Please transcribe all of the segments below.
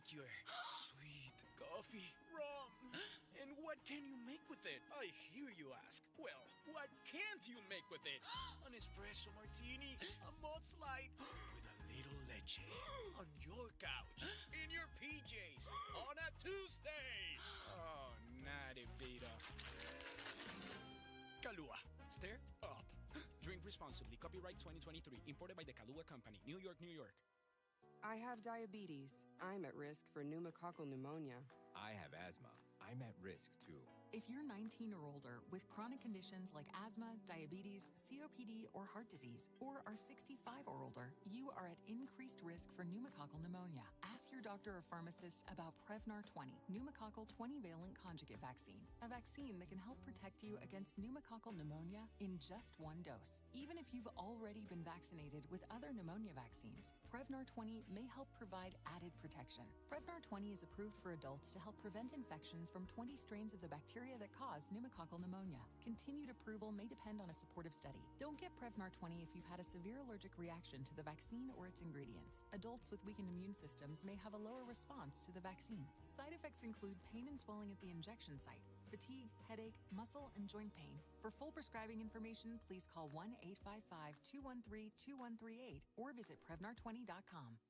manicure, sweet coffee, rum. And what can you make with it? I hear you ask. Well, what can't you make with it? An espresso martini, a mudslide, with a little leche, on your couch, in your PJs, on a Tuesday. Oh, naughty beta. Kahlua. Stare up. Drink responsibly. Copyright 2023. Imported by the Kahlua Company. New York, New York. I have diabetes. I'm at risk for pneumococcal pneumonia. I have asthma. I'm at risk, too. If you're 19 or older with chronic conditions like asthma, diabetes, COPD, or heart disease, or are 65 or older, you are at increased risk for pneumococcal pneumonia. Ask your doctor or pharmacist about Prevnar 20, pneumococcal 20-valent conjugate vaccine, a vaccine that can help protect you against pneumococcal pneumonia in just one dose. Even if you've already been vaccinated with other pneumonia vaccines, Prevnar 20 may help provide added protection. Prevnar 20 is approved for adults to help prevent infections from 20 strains of the bacteria that cause pneumococcal pneumonia. Continued approval may depend on a supportive study. Don't get Prevnar 20 if you've had a severe allergic reaction to the vaccine or its ingredients. Adults with weakened immune systems may have a lower response to the vaccine. Side effects include pain and swelling at the injection site, fatigue, headache, muscle, and joint pain. For full prescribing information, please call 1-855-213-2138 or visit Prevnar20.com.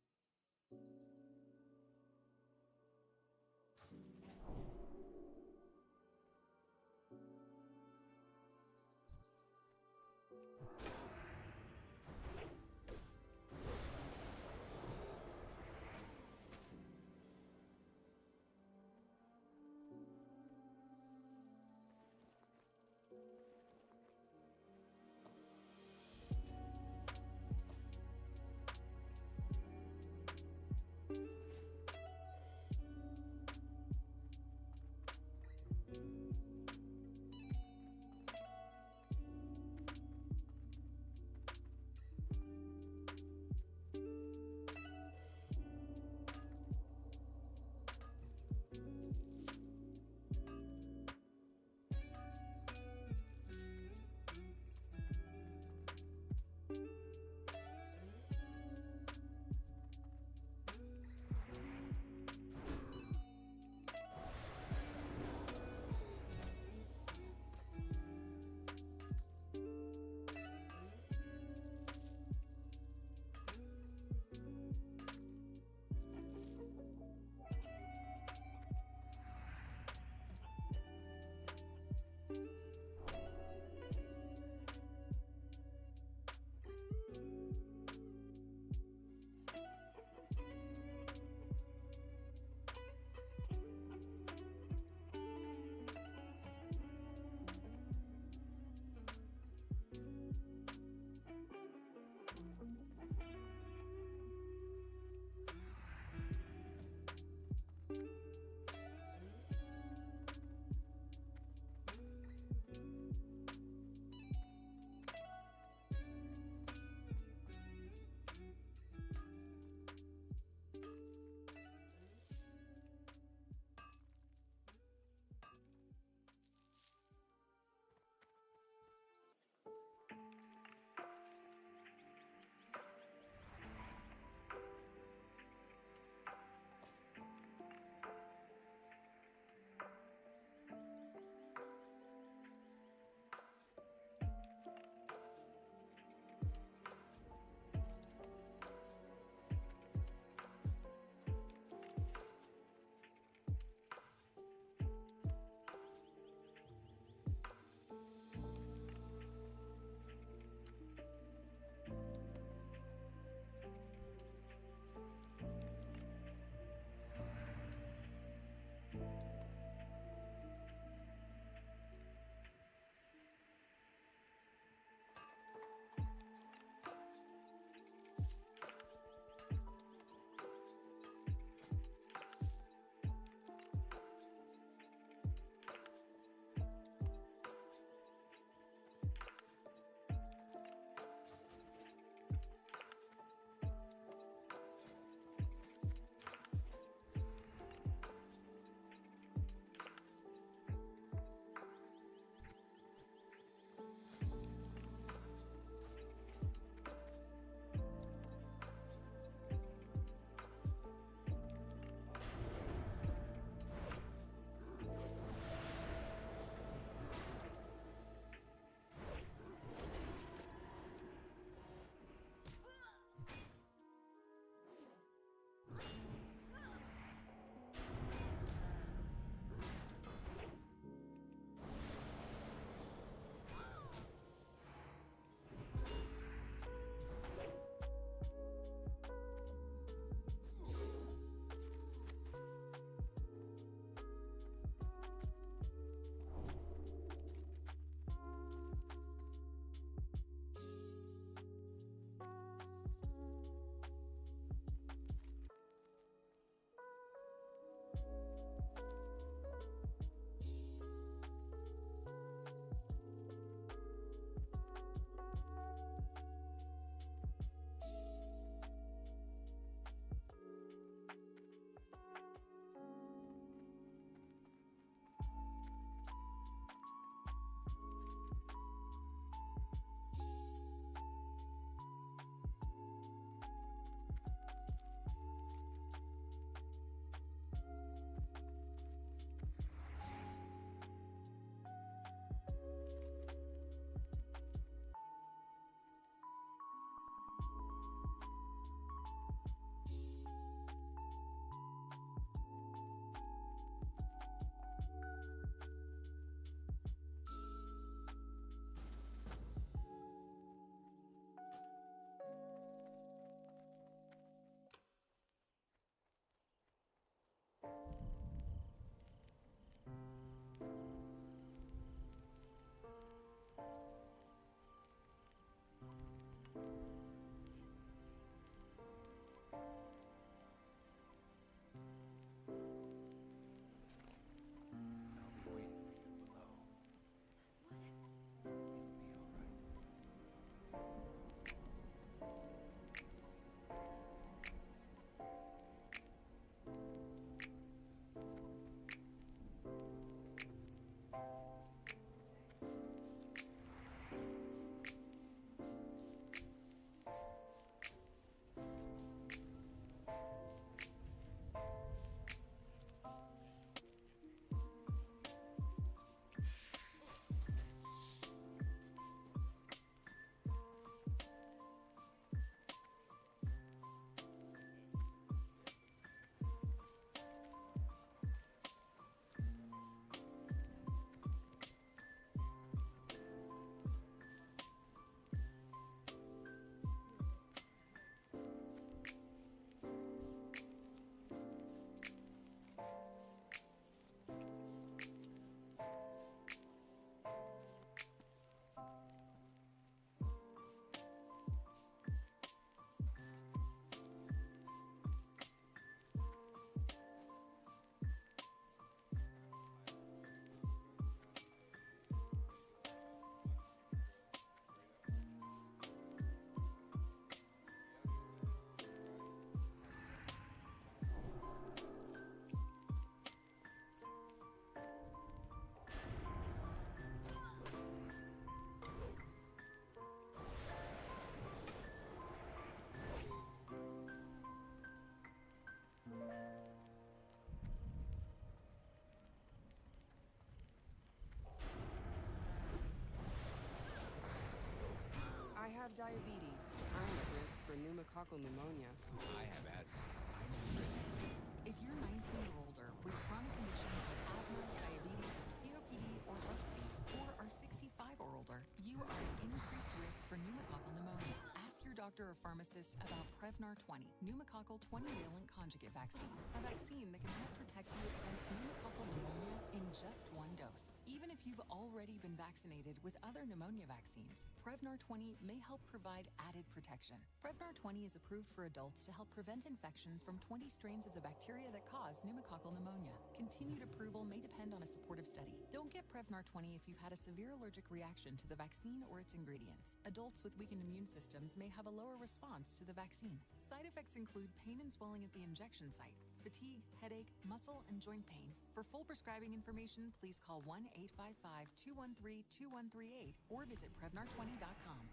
diabetes. I'm at risk for pneumococcal pneumonia. I have asthma. I'm at risk too. If you're 19 or older with chronic conditions like asthma, diabetes, COPD, or heart disease, or are 65 or older, you are at increased risk for pneumococcal pneumonia. Ask your doctor or pharmacist about Prevnar 20, pneumococcal 20-valent conjugate vaccine, a vaccine that can help protect you against pneumococcal pneumonia in just one dose. Even if you've already been vaccinated with other pneumonia vaccines, Prevnar 20 may help provide added protection. Prevnar 20 is approved for adults to help prevent infections from 20 strains of the bacteria that cause pneumococcal pneumonia. Continued approval may depend on a supportive study. Don't get Prevnar 20 if you've had a severe allergic reaction to the vaccine or its ingredients. Adults with weakened immune systems may have a lower response to the vaccine. Side effects include pain and swelling at the injection site, fatigue, headache, muscle, and joint pain. For full prescribing information, please call 1-855-213-2138 or visit Prevnar20.com.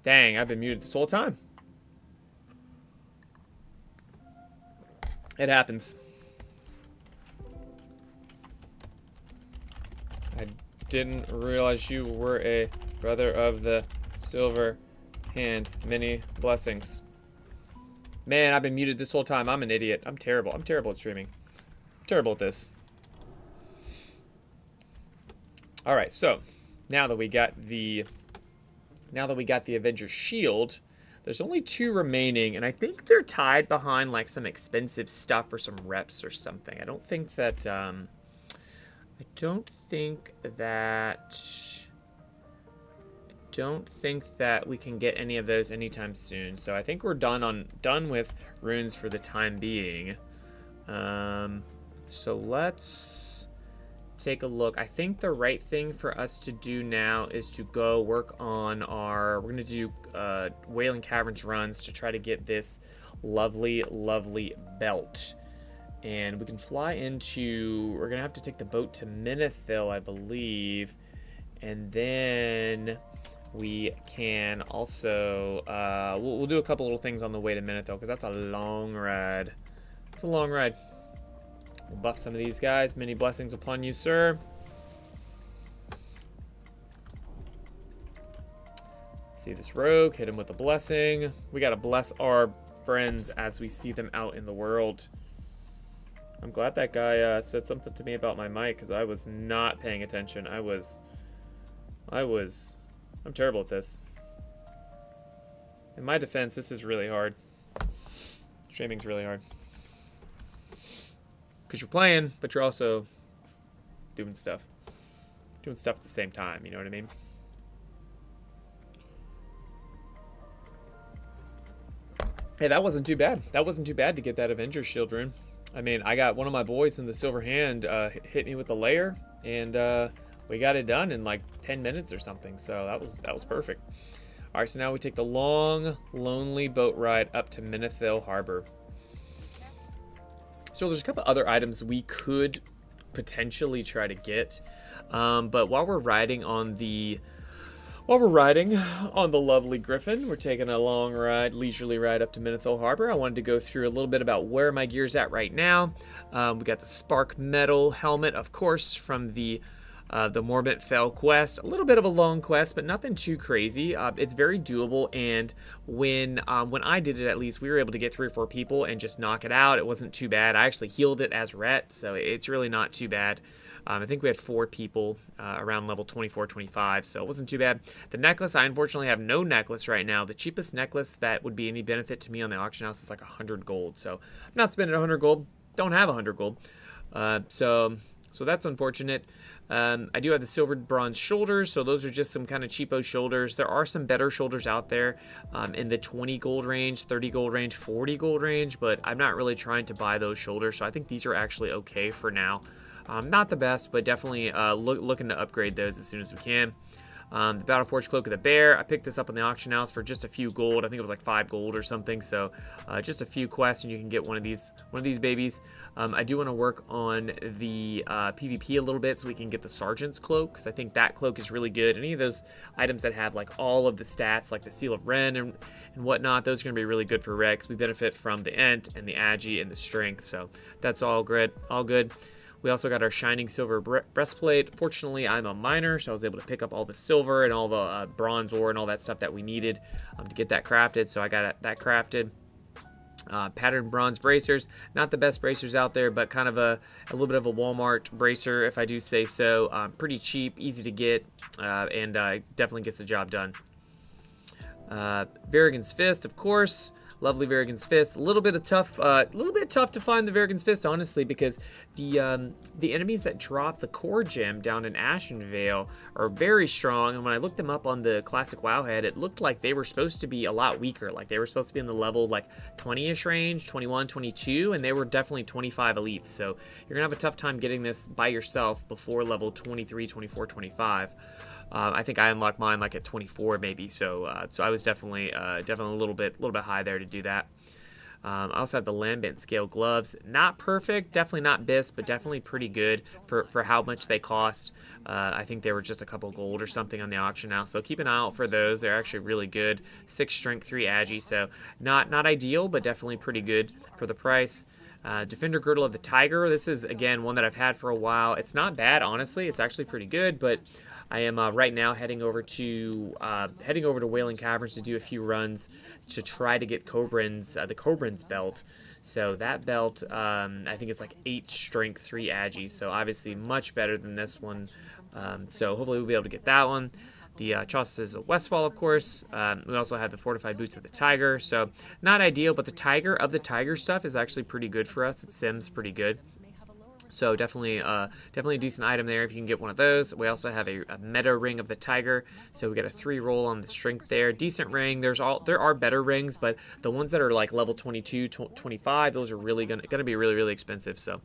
Dang, I've been muted this whole time. It happens. I didn't realize you were a brother of the silver hand. Many blessings. Man, I've been muted this whole time. I'm an idiot. I'm terrible. I'm terrible at streaming. I'm terrible at this. All right, so now that we got the Avenger shield, there's only 2 remaining, and I think they're tied behind like some expensive stuff or some reps or something. I don't think that we can get any of those anytime soon. So I think we're done with runes for the time being. So let's take a look. I think the right thing for us to do now is to go work on we're going to do Wailing Caverns runs to try to get this lovely belt. And we can fly into, we're going to have to take the boat to Minithil, I believe. And then we can also, we'll do a couple little things on the way to Minithil, because that's a long ride. It's a long ride. We'll buff some of these guys. Many blessings upon you, sir. See this rogue, hit him with a blessing. We gotta bless our friends as we see them out in the world. I'm glad that guy said something to me about my mic, because I was not paying attention. I'm terrible at this. In my defense, this is really hard. Streaming's really hard. Because you're playing, but you're also doing stuff. Doing stuff at the same time, you know what I mean? Hey, that wasn't too bad. That wasn't too bad to get that Avenger shield rune. I mean, I got one of my boys in the silver hand hit me with the layer, and we got it done in like 10 minutes or something. So that was perfect. All right, so now we take the long, lonely boat ride up to Minithil Harbor. So there's a couple other items we could potentially try to get, but while we're riding on the While we're riding on the lovely Griffin, we're taking a long ride, leisurely ride up to Menethil Harbor. I wanted to go through a little bit about where my gear's at right now. We got the Spark Metal helmet, of course, from the Morbid Fell quest. A little bit of a long quest, but nothing too crazy. It's very doable, and when I did it, at least, we were able to get 3 or 4 people and just knock it out. It wasn't too bad. I actually healed it as Ret, so it's really not too bad. I think we had 4 people around level 24, 25, so it wasn't too bad. The necklace, I unfortunately have no necklace right now. The cheapest necklace that would be any benefit to me on the auction house is like 100 gold. So I'm not spending 100 gold. Don't have 100 gold. So that's unfortunate. I do have the silver bronze shoulders, so those are just some kind of cheapo shoulders. There are some better shoulders out there in the 20 gold range, 30 gold range, 40 gold range, but I'm not really trying to buy those shoulders, so I think these are actually okay for now. Not the best, but definitely looking to upgrade those as soon as we can. The Battleforged Cloak of the Bear, I picked this up on the auction house for just a few gold. I think it was like 5 gold or something. So just a few quests and you can get one of these babies. I do want to work on the PvP a little bit so we can get the Sergeant's Cloak, because I think that cloak is really good. Any of those items that have like all of the stats, like the Seal of Ren and whatnot, those are going to be really good for Rex. We benefit from the Ent and the Agi and the Strength, so that's all good. We also got our Shining Silver Breastplate. Fortunately, I'm a miner, so I was able to pick up all the silver and all the bronze ore and all that stuff that we needed to get that crafted, so I got that crafted. Patterned bronze bracers. Not the best bracers out there, but kind of a little bit of a Walmart bracer, if I do say so. Pretty cheap, easy to get, and definitely gets the job done. Varrigan's Fist, of course. Lovely Varrigan's Fist. A little bit tough to find the Varrigan's Fist, honestly, because the enemies that drop the core gem down in Ashenvale are very strong. And when I looked them up on the classic Wowhead, it looked like they were supposed to be a lot weaker. Like they were supposed to be in the level like 20-ish range, 21, 22, and they were definitely 25 elites. So you're gonna have a tough time getting this by yourself before level 23, 24, 25. I think I unlocked mine like at 24 maybe, so I was definitely a little bit high there to do that. I also have the Lambent Scale Gloves. Not perfect, definitely not BIS, but definitely pretty good for how much they cost. I think they were just a couple gold or something on the auction house, so keep an eye out for those. They're actually really good. 6 strength, 3 agi, so not ideal, but definitely pretty good for the price. Defender Girdle of the Tiger. This is, again, one that I've had for a while. It's not bad, honestly. It's actually pretty good, but I am right now heading over to Wailing Caverns to do a few runs to try to get the Cobran's belt. So that belt, I think it's like 8 strength, 3 agi. So obviously much better than this one. So hopefully we'll be able to get that one. The Chaucer's of Westfall, of course. We also have the Fortified Boots of the Tiger. So not ideal, but the Tiger stuff is actually pretty good for us. It sims pretty good. So definitely a decent item there if you can get one of those. We also have a meta ring of the Tiger, so we get a 3 roll on the strength there. Decent ring. There are better rings, but the ones that are like level 22, 25, those are really gonna be really, really expensive. So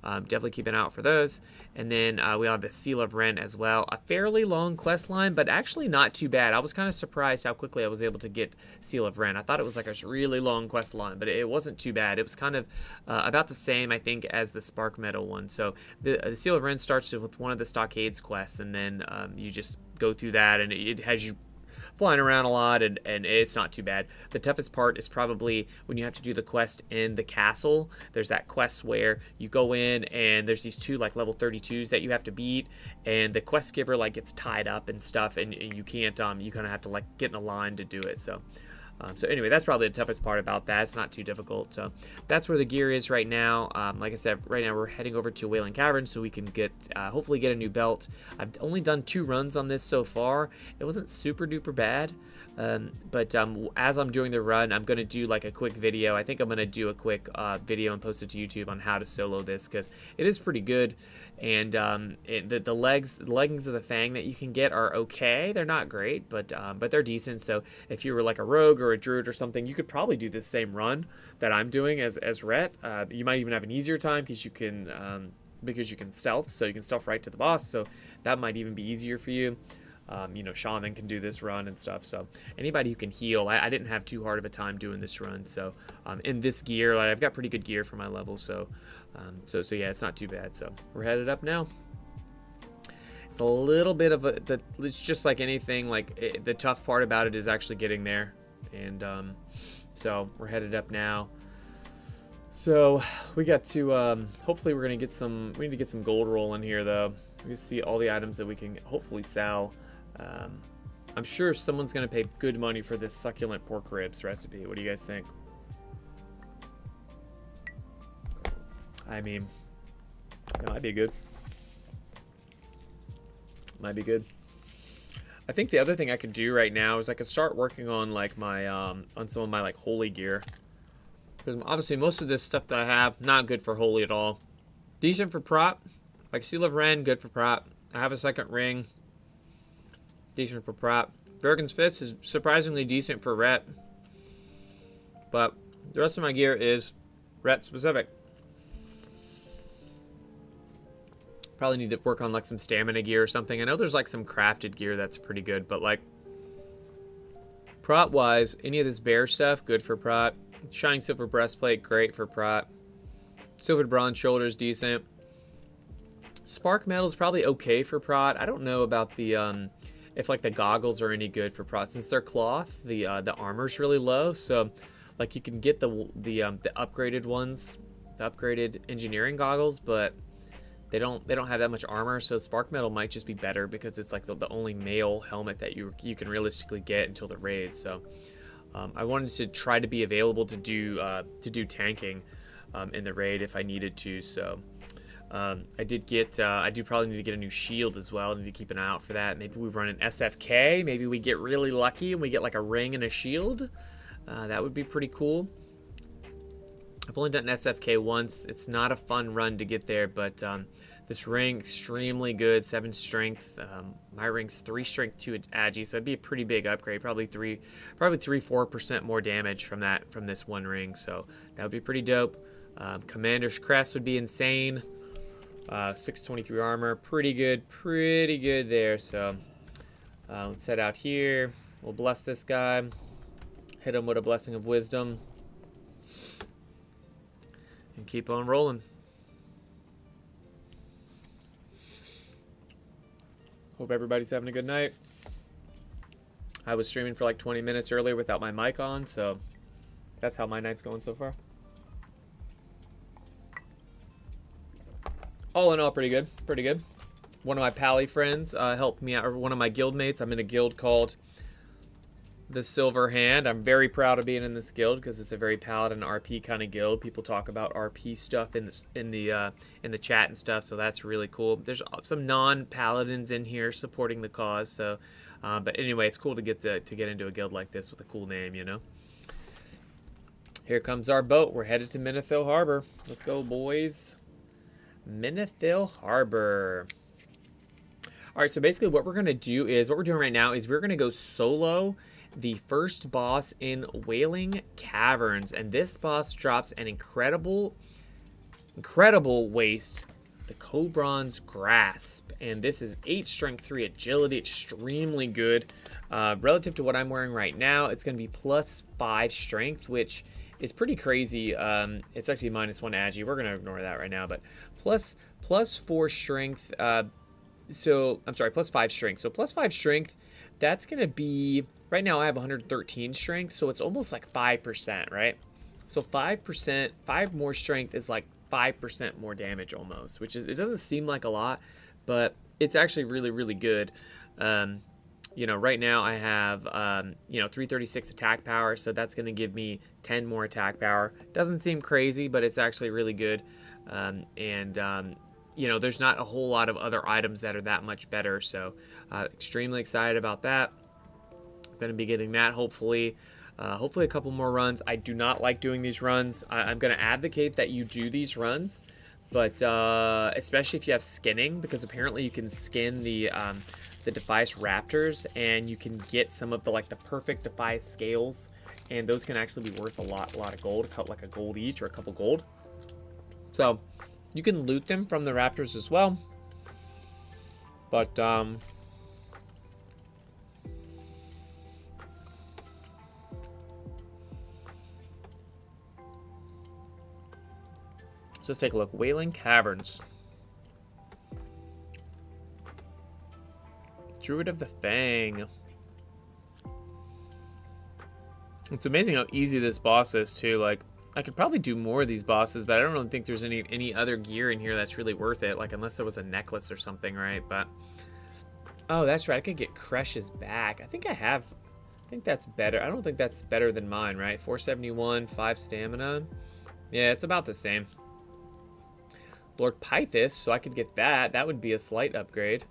definitely keep an eye out for those. And then we have the Seal of Ren as well. A fairly long quest line, but actually not too bad. I was kind of surprised how quickly I was able to get Seal of Ren. I thought it was like a really long quest line, but it wasn't too bad. It was kind of about the same, I think, as the Spark Metal one. So the Seal of Ren starts with one of the Stockades quests, and then you just go through that, and it has you flying around a lot, and it's not too bad. The toughest part is probably when you have to do the quest in the castle. There's that quest where you go in and there's these 2 like level 32s that you have to beat, and the quest giver like gets tied up and stuff, and you can't you kind of have to like get in a line to do it. So anyway, that's probably the toughest part about that. It's not too difficult. So that's where the gear is right now. Like I said, right now we're heading over to Wailing Caverns so we can get hopefully get a new belt. I've only done 2 runs on this so far. It wasn't super duper bad. But as I'm doing the run, I'm going to do like a quick video. I think I'm going to do a quick video and post it to YouTube on how to solo this, because it is pretty good. And the leggings of the Fang that you can get are okay. They're not great, but they're decent. So if you were like a rogue or a druid or something, you could probably do this same run that I'm doing as Ret. You might even have an easier time because you can stealth, so you can stealth right to the boss. So that might even be easier for you. Shaman can do this run and stuff. So anybody who can heal, I didn't have too hard of a time doing this run. So in this gear, I've got pretty good gear for my level. So yeah, it's not too bad. So we're headed up now. It's a little bit of it's just like anything, like the tough part about it is actually getting there. And so we're headed up now. So we got to, hopefully we need to get some gold roll in here though. We can see all the items that we can hopefully sell. I'm sure someone's going to pay good money for this succulent pork ribs recipe. What do you guys think? I mean, it might be good. Might be good. I think the other thing I could do right now is I could start working on like my on some of my like holy gear. Because obviously most of this stuff that I have, not good for holy at all. Decent for prop. Like Seal of Ren, good for prop. I have a second ring. Decent for prop. Durgan's Fist is surprisingly decent for ret. But the rest of my gear is ret specific. Probably need to work on like some stamina gear or something. I know there's like some crafted gear that's pretty good, but like prop wise, any of this bear stuff, good for prop. Shining silver breastplate, great for prop. Silvered bronze shoulders, decent. Spark metal is probably okay for prot. I don't know about the if like the goggles are any good for prot. Since they're cloth, the armor's really low, so like you can get the upgraded ones, the upgraded engineering goggles, but they don't have that much armor. So spark metal might just be better because it's like the only male helmet that you can realistically get until the raid. So I wanted to try to be available to do tanking in the raid if I needed to. So I do probably need to get a new shield as well. I need to keep an eye out for that. Maybe we run an SFK. Maybe we get really lucky and we get like a ring and a shield. That would be pretty cool. I've only done an SFK once. It's not a fun run to get there, but this ring, extremely good, 7 strength. My ring's 3 strength, 2 agi, so it'd be a pretty big upgrade. Probably 3-4% more damage from this one ring. So that would be pretty dope. Commander's Crest would be insane. 623 armor, pretty good there. So let's head out here. We'll bless this guy. Hit him with a blessing of wisdom. And keep on rolling. Hope everybody's having a good night. I was streaming for like 20 minutes earlier without my mic on, so that's how my night's going so far. All in all, pretty good. One of my pally friends helped me out, or one of my guild mates. I'm in a guild called the Silver Hand. I'm very proud of being in this guild because it's a very paladin RP kind of guild. People talk about RP stuff in the chat and stuff, so that's really cool. There's some non-paladins in here supporting the cause. So, but anyway, it's cool to get into a guild like this with a cool name, you know. Here comes our boat. We're headed to Menethil Harbor. Let's go, boys. Menethil Harbor. All right, so basically what we're going to do is, what we're doing right now is we're going to go solo the first boss in Wailing Caverns. And this boss drops an incredible waste, the Cobran's Grasp. And this is 8 strength, 3 agility, extremely good. Relative to what I'm wearing right now, it's going to be plus 5 strength, which is pretty crazy. It's actually minus 1 agi. We're going to ignore that right now, but plus 4 strength. So I'm sorry, plus 5 strength. So plus 5 strength, that's going to be, right now I have 113 strength, so it's almost like 5%, right? So 5%, 5 more strength is like 5% more damage almost, which is, it doesn't seem like a lot, but it's actually really good. You know, right now I have, 336 attack power, so that's going to give me 10 more attack power. Doesn't seem crazy, but it's actually really good. You know, there's not a whole lot of other items that are that much better, so extremely excited about that. Going to be getting that hopefully a couple more runs. I do not like doing these runs. I'm going to advocate that you do these runs, but especially if you have skinning, because apparently you can skin the Defias Raptors, and you can get some of the perfect Defias scales, and those can actually be worth a lot of gold, like a gold each or a couple gold. So you can loot them from the Raptors as well, but let's take a look. Wailing Caverns. Druid of the Fang. It's amazing how easy this boss is too. Like, I could probably do more of these bosses, but I don't really think there's any other gear in here that's really worth it. Like, unless there was a necklace or something, right? But oh, that's right. I could get Kresh's back. I think that's better. I don't think that's better than mine, right? 471, 5 stamina. Yeah, it's about the same. Lord Pythis, so I could get that. That would be a slight upgrade.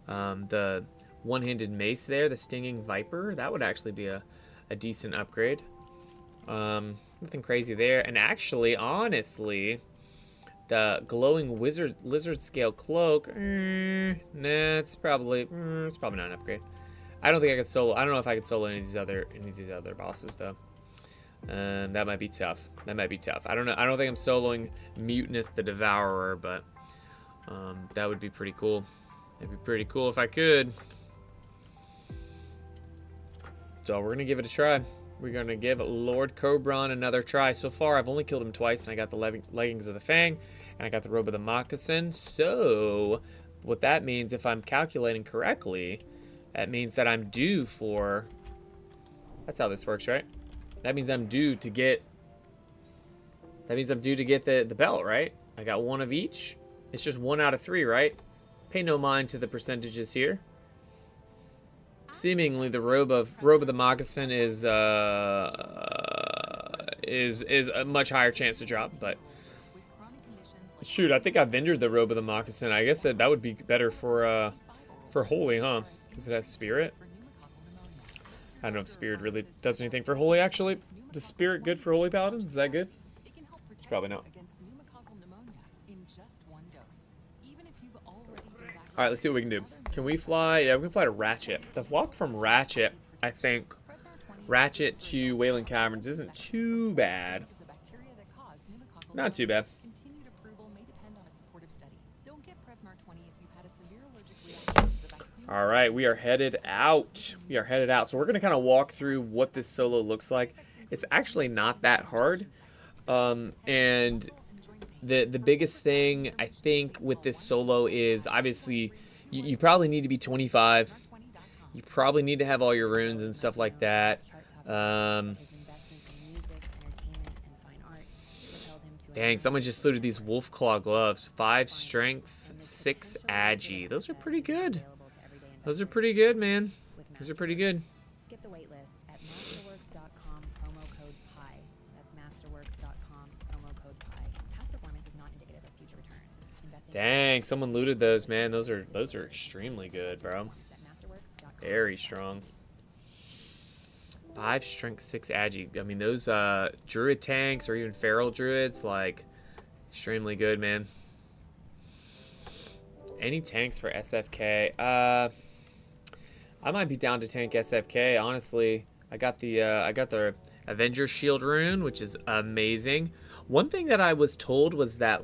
The one-handed mace there, the Stinging Viper, that would actually be a decent upgrade. Nothing crazy there. And actually, honestly, the glowing lizard scale cloak, nah, it's probably not an upgrade. I don't think I could solo. I don't know if I could solo any of these other bosses though. That might be tough. That might be tough. I don't know. I don't think I'm soloing Mutinous the Devourer, but that would be pretty cool. It'd be pretty cool if I could. So we're gonna give it a try. We're gonna give Lord Cobran another try. So far, I've only killed him twice, and I got the leggings of the Fang, and I got the robe of the moccasin. So what that means, if I'm calculating correctly, that means that I'm due for. That's how this works, right? That means I'm due to get. That means I'm due to get the belt, right? I got one of each. It's just 1 out of 3, right? Pay no mind to the percentages here. Seemingly, the robe of the moccasin is a much higher chance to drop, but shoot, I think I've ventured the robe of the moccasin. I guess that would be better for holy, huh? Because it has spirit. I don't know if spirit really does anything for holy. Actually, is spirit good for holy paladins? Is that good? It's probably not. All right, let's see what we can do. Can we fly? Yeah, we can fly to Ratchet. The walk from Ratchet, I think, Ratchet to Wailing Caverns isn't too bad. Not too bad. All right, we are headed out. We are headed out. So we're going to kind of walk through what this solo looks like. It's actually not that hard. And the biggest thing, I think, with this solo is obviously you probably need to be 25. You probably need to have all your runes and stuff like that. Dang, someone just looted these wolf claw gloves. 5 strength, 6 agi. Those are pretty good. Those are pretty good, man. Those are pretty good. Skip the wait list at masterworks.com promo code PI. That's masterworks.com promo code PI. Past performance is not indicative of future returns. Dang, someone looted those, man. Those are extremely good, bro. Very strong. 5 strength, 6 agi. I mean, those druid tanks or even feral druids, like, extremely good, man. Any tanks for SFK? I might be down to tank SFK, honestly. I got the Avenger shield rune, which is amazing. One thing that I was told was that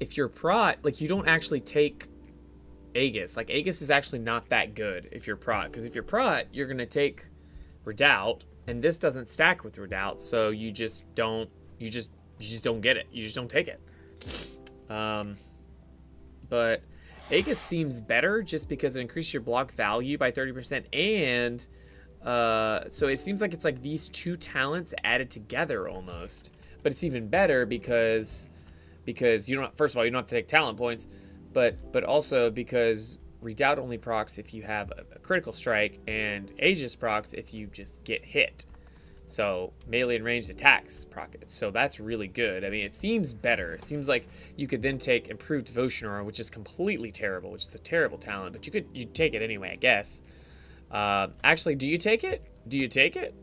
if you're prot, like, you don't actually take Aegis. Like, Aegis is actually not that good if you're prot, because if you're prot, you're gonna take Redoubt, and this doesn't stack with Redoubt, so you just don't get it. You just don't take it. But Aegis seems better just because it increases your block value by 30%, and so it seems like it's like these two talents added together almost. But it's even better because you don't. First of all, you don't have to take talent points, but also because Redoubt only procs if you have a critical strike, and Aegis procs if you just get hit. So melee and ranged attacks proc it. So that's really good. I mean, it seems better. It seems like you could then take Improved Devotion Aura, which is completely terrible, which is a terrible talent, but you'd take it anyway, I guess. Actually, do you take it? Do you take it?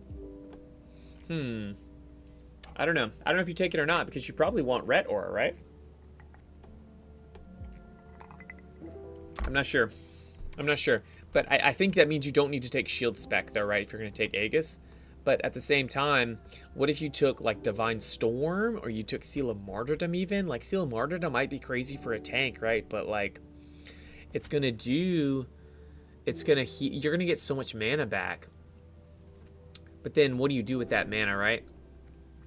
I don't know. I don't know if you take it or not, because you probably want Ret Aura, right? I'm not sure. I'm not sure. But I think that means you don't need to take Shield Spec, though, right, if you're going to take Aegis. But at the same time, what if you took, like, Divine Storm, or you took Seal of Martyrdom even? Like, Seal of Martyrdom might be crazy for a tank, right? But, like, it's going to do... you're going to get so much mana back. But then what do you do with that mana, right?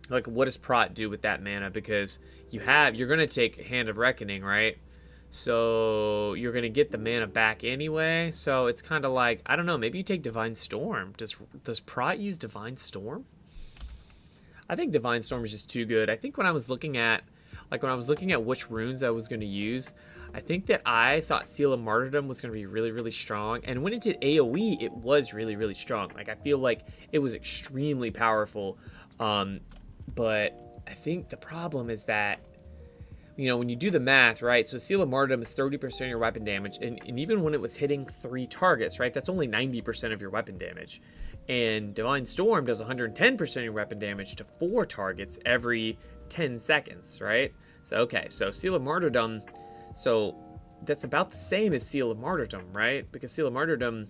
Like, what does Prot do with that mana? Because you're going to take Hand of Reckoning, right? So you're gonna get the mana back anyway. So it's kind of like, I don't know, maybe you take Divine Storm. Does Prot use Divine Storm? I think Divine Storm is just too good. I think when I was looking at which runes I was gonna use, I think that I thought Seal of Martyrdom was gonna be really, really strong. And when it did AoE, it was really, really strong. Like, I feel like it was extremely powerful. But I think the problem is that, you know, when you do the math, right? So Seal of Martyrdom is 30% of your weapon damage. And even when it was hitting 3 targets, right? That's only 90% of your weapon damage. And Divine Storm does 110% of your weapon damage to 4 targets every 10 seconds, right? So, okay. So Seal of Martyrdom, so that's about the same as Seal of Martyrdom, right? Because Seal of Martyrdom,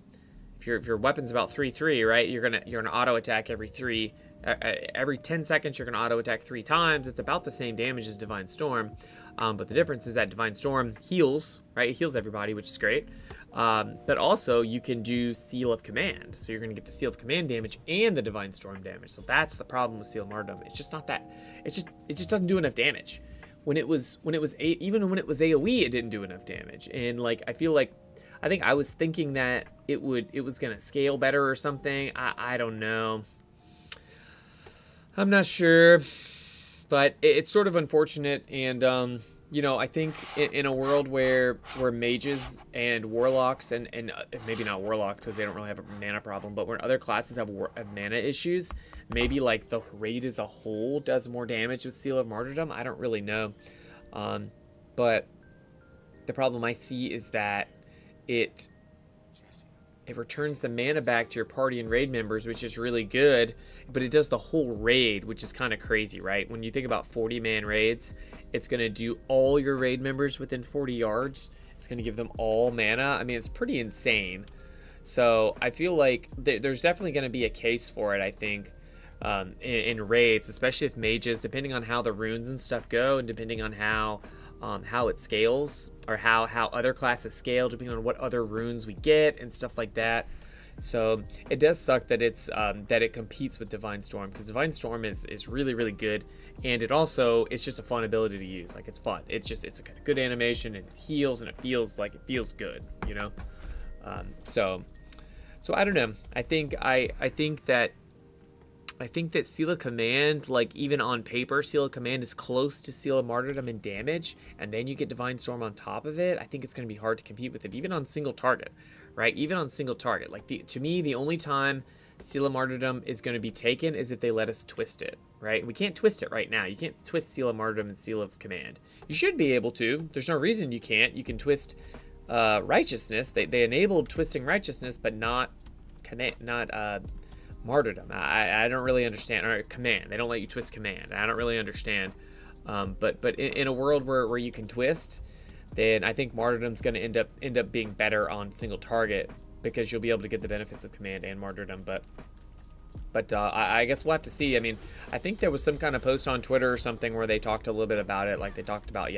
if your weapon's about 3/3, right? You're gonna auto attack every 3. Every 10 seconds, you're going to auto attack 3 times. It's about the same damage as Divine Storm. But the difference is that Divine Storm heals, right? It heals everybody, which is great. But also, you can do Seal of Command. So you're going to get the Seal of Command damage and the Divine Storm damage. So that's the problem with Seal of Martyrdom. It's just not that. It just doesn't do enough damage. Even when it was AoE, it didn't do enough damage. And like, I think I was thinking that it was going to scale better or something. I don't know. I'm not sure, but it's sort of unfortunate. And, you know, I think in a world where mages and warlocks and maybe not warlocks because they don't really have a mana problem, but where other classes have mana issues, maybe like the raid as a whole does more damage with Seal of Martyrdom. I don't really know. But the problem I see is that it returns the mana back to your party and raid members, which is really good, but it does the whole raid, which is kind of crazy, right? When you think about 40-man raids, it's going to do all your raid members within 40 yards. It's going to give them all mana. I mean, it's pretty insane. So I feel like there's definitely going to be a case for it, I think, in raids, especially if mages, depending on how the runes and stuff go, and depending on how it scales, or how other classes scale, depending on what other runes we get and stuff like that. So it does suck that that it competes with Divine Storm, because Divine Storm is really, really good, and it's just a fun ability to use. Like, it's fun. It's a kind of good animation, and it heals, and it feels good, you know. So I don't know. I think that Seal of Command, like, even on paper, Seal of Command is close to Seal of Martyrdom in damage, and then you get Divine Storm on top of it. I think it's going to be hard to compete with it, even on single target, right? Even on single target. Like, to me, the only time Seal of Martyrdom is going to be taken is if they let us twist it, right? We can't twist it right now. You can't twist Seal of Martyrdom and Seal of Command. You should be able to. There's no reason you can't. You can twist Righteousness. They enabled twisting Righteousness, but not Martyrdom. I don't really understand. Or Command. They don't let you twist Command. I don't really understand. But in a world where you can twist, then I think Martyrdom's going to end up being better on single target, because you'll be able to get the benefits of Command and Martyrdom. But I guess we'll have to see. I mean, I think there was some kind of post on Twitter or something where they talked a little bit about it. Like, they talked about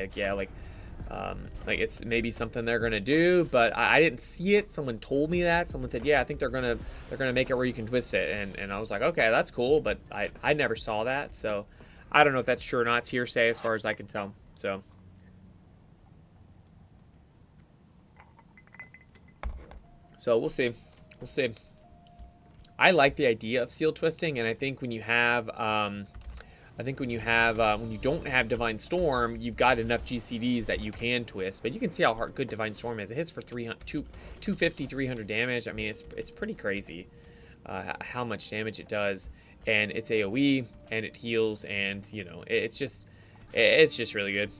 like it's maybe something they're gonna do, but I didn't see it. Someone told me that. Someone said, yeah, I think they're gonna make it where you can twist it, and I was like, okay, that's cool, but I never saw that, so I don't know if that's true or not. It's hearsay as far as I can tell. So we'll see. I like the idea of seal twisting, and I think when you don't have Divine Storm, you've got enough GCDs that you can twist. But you can see how good Divine Storm is. It hits for 250, 300 damage. I mean, it's pretty crazy how much damage it does. And it's AoE, and it heals, and, you know, it's just really good.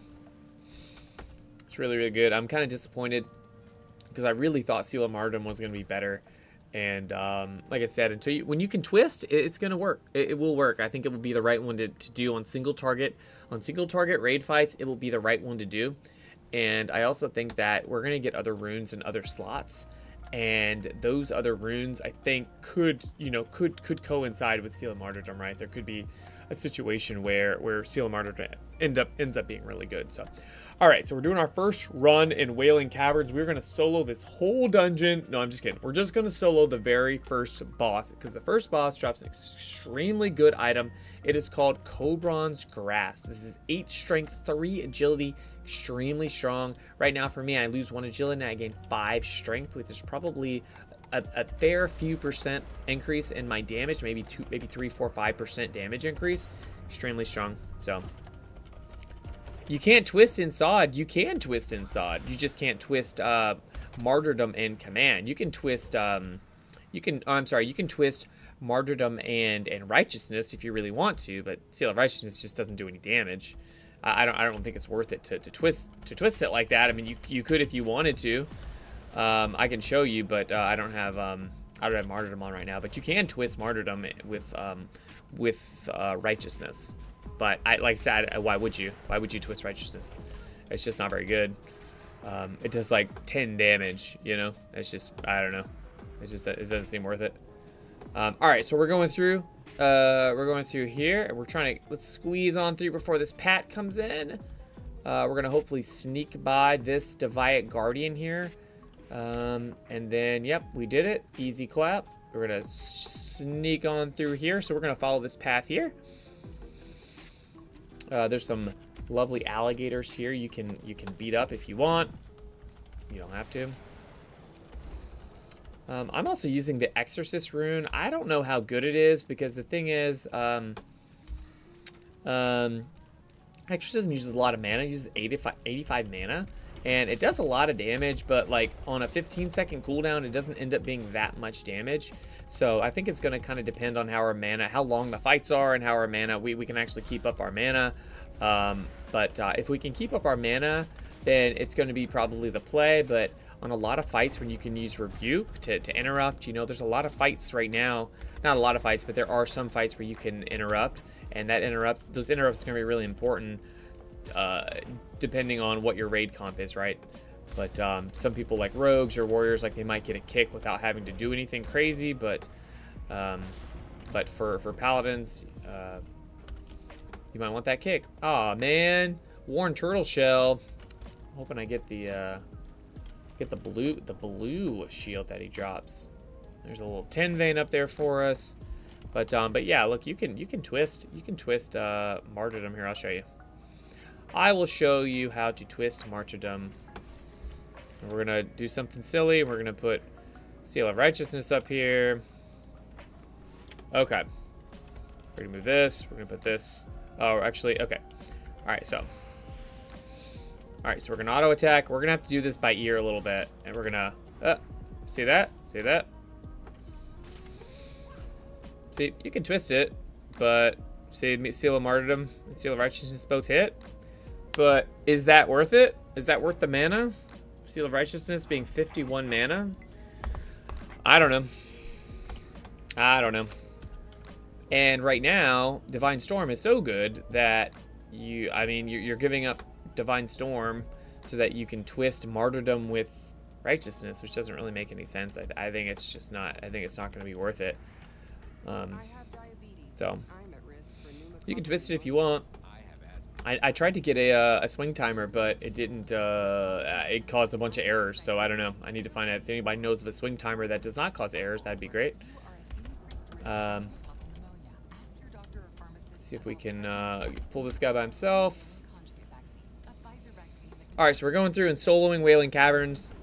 It's really, really good. I'm kind of disappointed, because I really thought Seal of Martyrdom was going to be better. And like I said, when you can twist, it's going to work. It will work. I think it will be the right one to do on single target. On single target raid fights, it will be the right one to do. And I also think that we're going to get other runes in other slots. And those other runes, I think, could coincide with Seal of Martyrdom, right? There could be a situation where Seal of Martyrdom ends up being really good. So, all right, so we're doing our first run in Wailing Caverns. We're gonna solo this whole dungeon. No, I'm just kidding. We're just gonna solo the very first boss, because the first boss drops an extremely good item. It is called Cobron's Grasp. This is 8 strength, 3 agility, extremely strong. Right now for me, I lose 1 agility and I gain 5 strength, which is probably a fair few percent increase in my damage, maybe 3, 4, 5% damage increase. Extremely strong. So you can't twist in SoD. You can twist in SoD. You just can't twist Martyrdom and Command. You can twist you can twist Martyrdom and Righteousness if you really want to, but Seal of Righteousness just doesn't do any damage. I don't think it's worth it to twist it like that. I mean, you could if you wanted to. I can show you, but I don't have Martyrdom on right now. But you can twist Martyrdom with Righteousness. But like I said, why would you? Why would you twist Righteousness? It's just not very good. It does like 10 damage. You know, it's just, I don't know. It doesn't seem worth it. All right, so we're going through. We're going through here, and let's squeeze on through before this Pat comes in. We're gonna hopefully sneak by this Deviant Guardian here. And then, yep, we did it. Easy clap. We're gonna sneak on through here. So we're gonna follow this path here. There's some lovely alligators here. You can beat up if you want. You don't have to. I'm also using the Exorcist rune. I don't know how good it is, because the thing is, Exorcism uses a lot of mana. It uses 85 mana. And it does a lot of damage, but like on a 15-second cooldown, it doesn't end up being that much damage. So I think it's going to kind of depend on how long the fights are, and how our mana, we can actually keep up our mana. But if we can keep up our mana, then it's going to be probably the play. But on a lot of fights when you can use Rebuke to interrupt, you know, there's a lot of fights right now. Not a lot of fights, but there are some fights where you can interrupt. And those interrupts are going to be really important. Depending on what your raid comp is, right? But some people like rogues or warriors, like they might get a kick without having to do anything crazy. But for paladins, you might want that kick. Aw, man, Worn Turtle Shell. Hoping I get the blue shield that he drops. There's a little 10 vein up there for us. But yeah, look, you can twist Martyrdom here. I'll show you. I will show you how to twist Martyrdom. And we're gonna do something silly. We're gonna put Seal of Righteousness up here. Okay. We're gonna move this. We're gonna put this. Oh, actually, okay. All right, so we're gonna auto attack. We're gonna have to do this by ear a little bit, and we're gonna see that? See that? See, you can twist it, but see, Seal of Martyrdom and Seal of Righteousness both hit. But is that worth it? Is that worth the mana? Seal of Righteousness being 51 mana? I don't know. And right now, Divine Storm is so good that you're giving up Divine Storm so that you can twist Martyrdom with Righteousness, which doesn't really make any sense. I think it's just not. I think it's not going to be worth it. So you can twist it if you want. I tried to get a swing timer, but it didn't. It caused a bunch of errors, so I don't know. I need to find out if anybody knows of a swing timer that does not cause errors. That'd be great. See if we can pull this guy by himself. All right, so we're going through and soloing Wailing Caverns.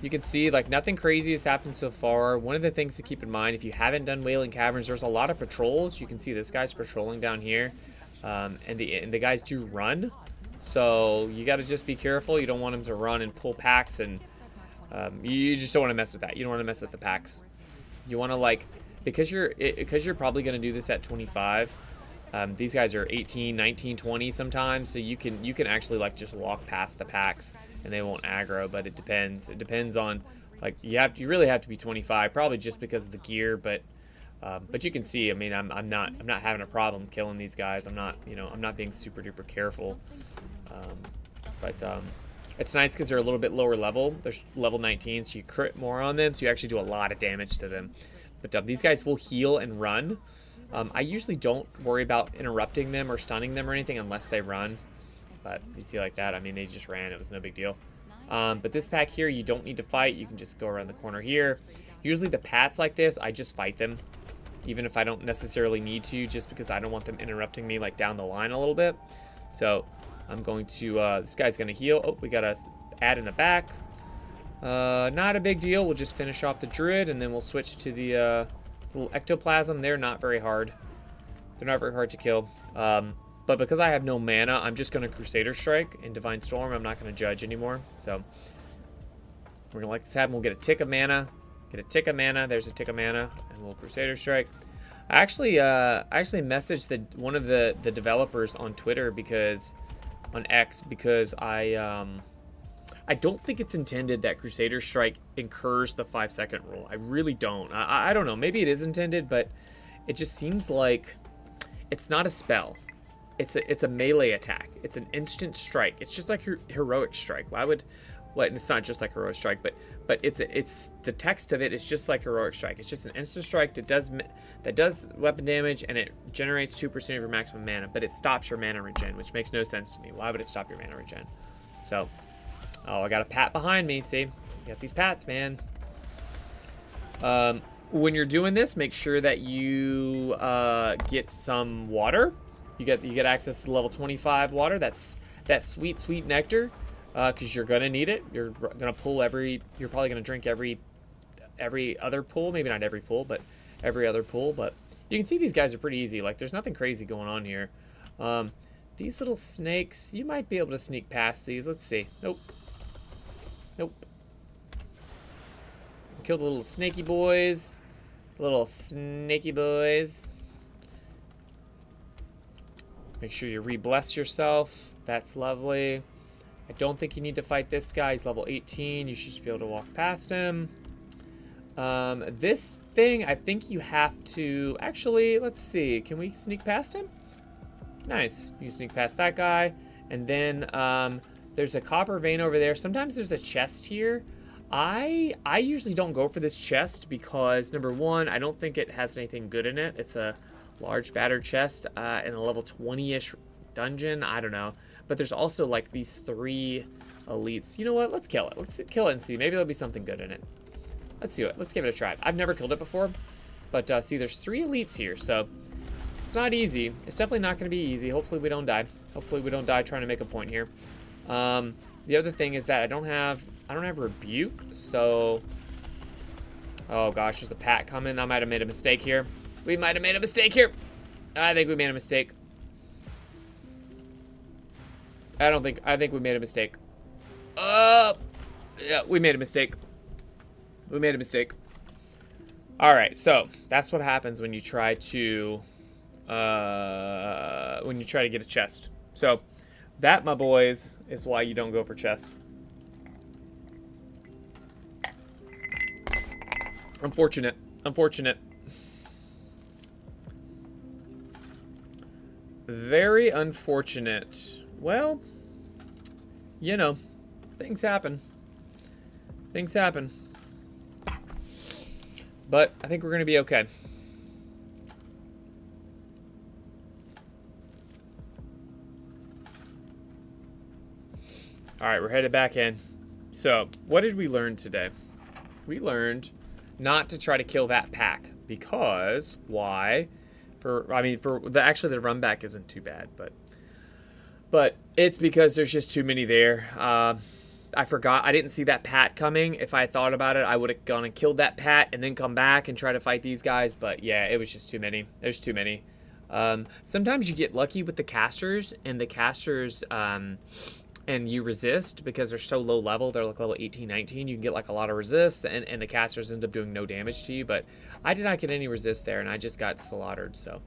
You can see, like, nothing crazy has happened so far. One of the things to keep in mind, if you haven't done Wailing Caverns, there's a lot of patrols. You can see this guy's patrolling down here. And the guys do run, so you got to just be careful. You don't want them to run and pull packs, and you just don't want to mess with that. You don't want to mess with the packs. You want to, like, because you're probably going to do this at 25. These guys are 18, 19, 20 sometimes, so you can actually, like, just walk past the packs and they won't aggro. But it depends. It depends on, like, you really have to be 25, probably just because of the gear, but you can see, I mean, I'm not having a problem killing these guys. I'm not being super duper careful. But it's nice because they're a little bit lower level. They're level 19, so you crit more on them, so you actually do a lot of damage to them. But these guys will heal and run. I usually don't worry about interrupting them or stunning them or anything unless they run. But you see like that, I mean, they just ran. It was no big deal. But this pack here, you don't need to fight. You can just go around the corner here. Usually the pats like this, I just fight them. Even if I don't necessarily need to, just because I don't want them interrupting me like down the line a little bit. So I'm going to, this guy's going to heal. Oh, we got a add in the back. Not a big deal. We'll just finish off the druid and then we'll switch to the little ectoplasm. They're not very hard. They're not very hard to kill. But because I have no mana, I'm just going to Crusader Strike and Divine Storm. I'm not going to judge anymore. So we're going to let this happen. We'll get a tick of mana. Get a tick of mana. There's a tick of mana. And we'll Crusader Strike. I actually messaged one of the developers on Twitter on X because I don't think it's intended that Crusader Strike incurs the 5-second rule. I really don't. I don't know. Maybe it is intended, but it just seems like it's not a spell. It's a melee attack. It's an instant strike. It's just like your heroic strike. Why would what? And it's not just like heroic strike, but it's the text of it is just like heroic strike. It's just an instant strike that does weapon damage and it generates 2% of your maximum mana, but it stops your mana regen, which makes no sense to me. Why would it stop your mana regen? So, oh, I got a pat behind me. See, you got these pats, man. When you're doing this, make sure that you get some water. You get access to level 25 water. That's that sweet nectar, because you're gonna need it. You're gonna pull You're probably gonna drink every other pool. Maybe not every pool, but every other pool. But you can see these guys are pretty easy. Like there's nothing crazy going on here. These little snakes, you might be able to sneak past these. Let's see. Nope. Kill the little snaky boys. Little snaky boys. Make sure you re-bless yourself. That's lovely. I don't think you need to fight this guy. He's level 18. You should just be able to walk past him. This thing, I think you have to... Actually, let's see. Can we sneak past him? Nice. You can sneak past that guy. And then there's a copper vein over there. Sometimes there's a chest here. I usually don't go for this chest because, number one, I don't think it has anything good in it. It's a large battered chest in a level 20-ish dungeon. I don't know. But there's also like these 3 elites. You know what? Let's kill it. Let's kill it and see. Maybe there'll be something good in it. Let's do it. Let's give it a try. I've never killed it before. But see, there's 3 elites here. So it's not easy. It's definitely not going to be easy. Hopefully we don't die. Hopefully we don't die trying to make a point here. The other thing is that I don't have rebuke. So, oh gosh, there's a pat coming. I might have made a mistake here. We might have made a mistake here. I think we made a mistake. I think we made a mistake. Yeah, we made a mistake. We made a mistake. All right, so that's what happens when you try to get a chest. So that, my boys, is why you don't go for chests. Unfortunate. Very unfortunate. Well, you know, things happen. But I think we're going to be okay. All right, we're headed back in. So, what did we learn today? We learned not to try to kill that pack because why? Actually the run back isn't too bad, but it's because there's just too many there. I forgot. I didn't see that pat coming. If I thought about it, I would have gone and killed that pat and then come back and try to fight these guys. But yeah, it was just too many. There's too many. Sometimes you get lucky with the casters, and the casters, and you resist because they're so low level. They're like level 18, 19. You can get like a lot of resist, and the casters end up doing no damage to you. But I did not get any resist there, and I just got slaughtered. So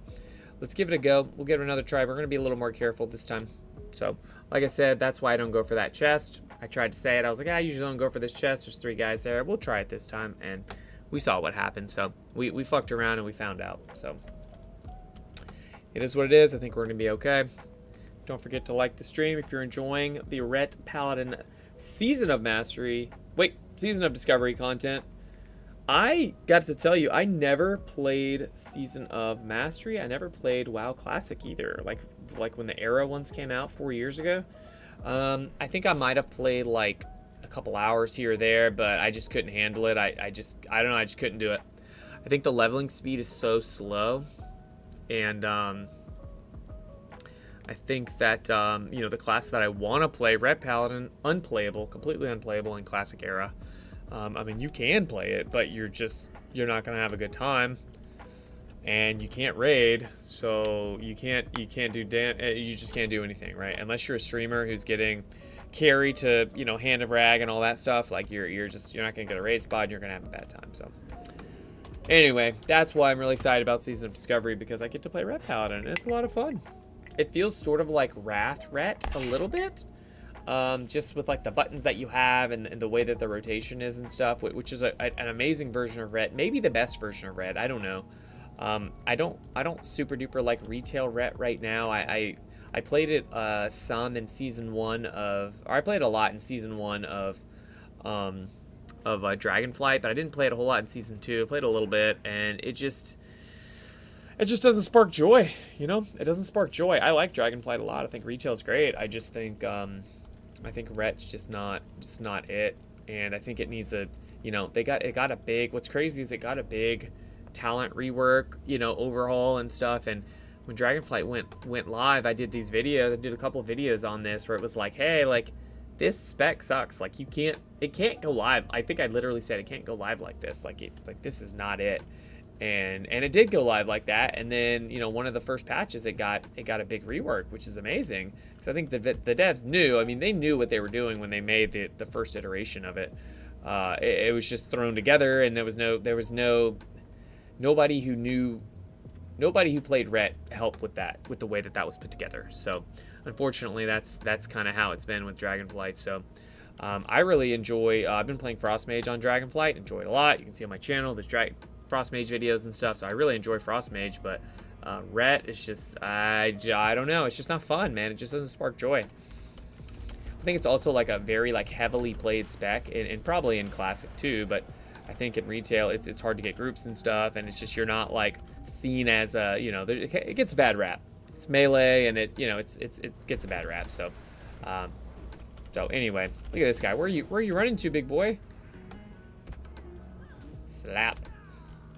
let's give it a go. We'll give it another try. We're going to be a little more careful this time. So, like I said, that's why I don't go for that chest. I tried to say it. I was like, I usually don't go for this chest. There's 3 guys there. We'll try it this time. And we saw what happened. So, we fucked around and we found out. So, it is what it is. I think we're going to be okay. Don't forget to like the stream if you're enjoying the Ret Paladin Season of Discovery content. I got to tell you, I never played Season of Mastery. I never played WoW Classic either. Like when the Era ones came out 4 years ago. I think I might have played like a couple hours here or there, but I just couldn't handle it. I don't know, I just couldn't do it. I think the leveling speed is so slow, and I think that you know, the class that I want to play, Ret Paladin, unplayable, completely unplayable in Classic Era. I mean, you can play it, but you're not gonna have a good time, and you can't raid, so you just can't do anything, right? Unless you're a streamer who's getting carry to, you know, hand of rag and all that stuff. Like you're not gonna get a raid spot, and you're gonna have a bad time. So anyway, that's why I'm really excited about Season of Discovery, because I get to play Ret Paladin, and it's a lot of fun. It feels sort of like Ret a little bit. Just with like the buttons that you have and the way that the rotation is and stuff, which is an amazing version of Ret, maybe the best version of Ret. I don't know. I don't super duper like retail Ret right now. I played it some in season 1 of, or I played a lot in season 1 of Dragonflight, but I didn't play it a whole lot in season 2. I played a little bit, and it just doesn't spark joy. You know, it doesn't spark joy. I like Dragonflight a lot. I think retail's great. I just think I think Ret's just not it, and I think it needs a, you know, it got a big, what's crazy is it got a big talent rework, you know, overhaul and stuff. And when Dragonflight went live, I did a couple videos on this where it was like, hey, like this spec sucks, like it can't go live. I think I literally said it can't go live like this, like this is not it. And it did go live like that, and then, you know, one of the first patches it got a big rework, which is amazing, because I think the devs knew. I mean, they knew what they were doing when they made the first iteration of it. It was just thrown together, and there was nobody who played Ret helped with the way that was put together. So unfortunately, that's kind of how it's been with Dragonflight. So I really enjoy. I've been playing Frostmage on Dragonflight, enjoyed it a lot. You can see on my channel there's Frostmage videos and stuff, so I really enjoy Frostmage, but Ret is just, I don't know, it's just not fun, man. It just doesn't spark joy. I think it's also like a very like heavily played spec, and probably in Classic too, but I think in retail it's hard to get groups and stuff, and it's just, you're not like seen as a, you know, it gets a bad rap. It's melee, and it, you know, it gets a bad rap. So so anyway, look at this guy. Where are you running to, big boy? Slap.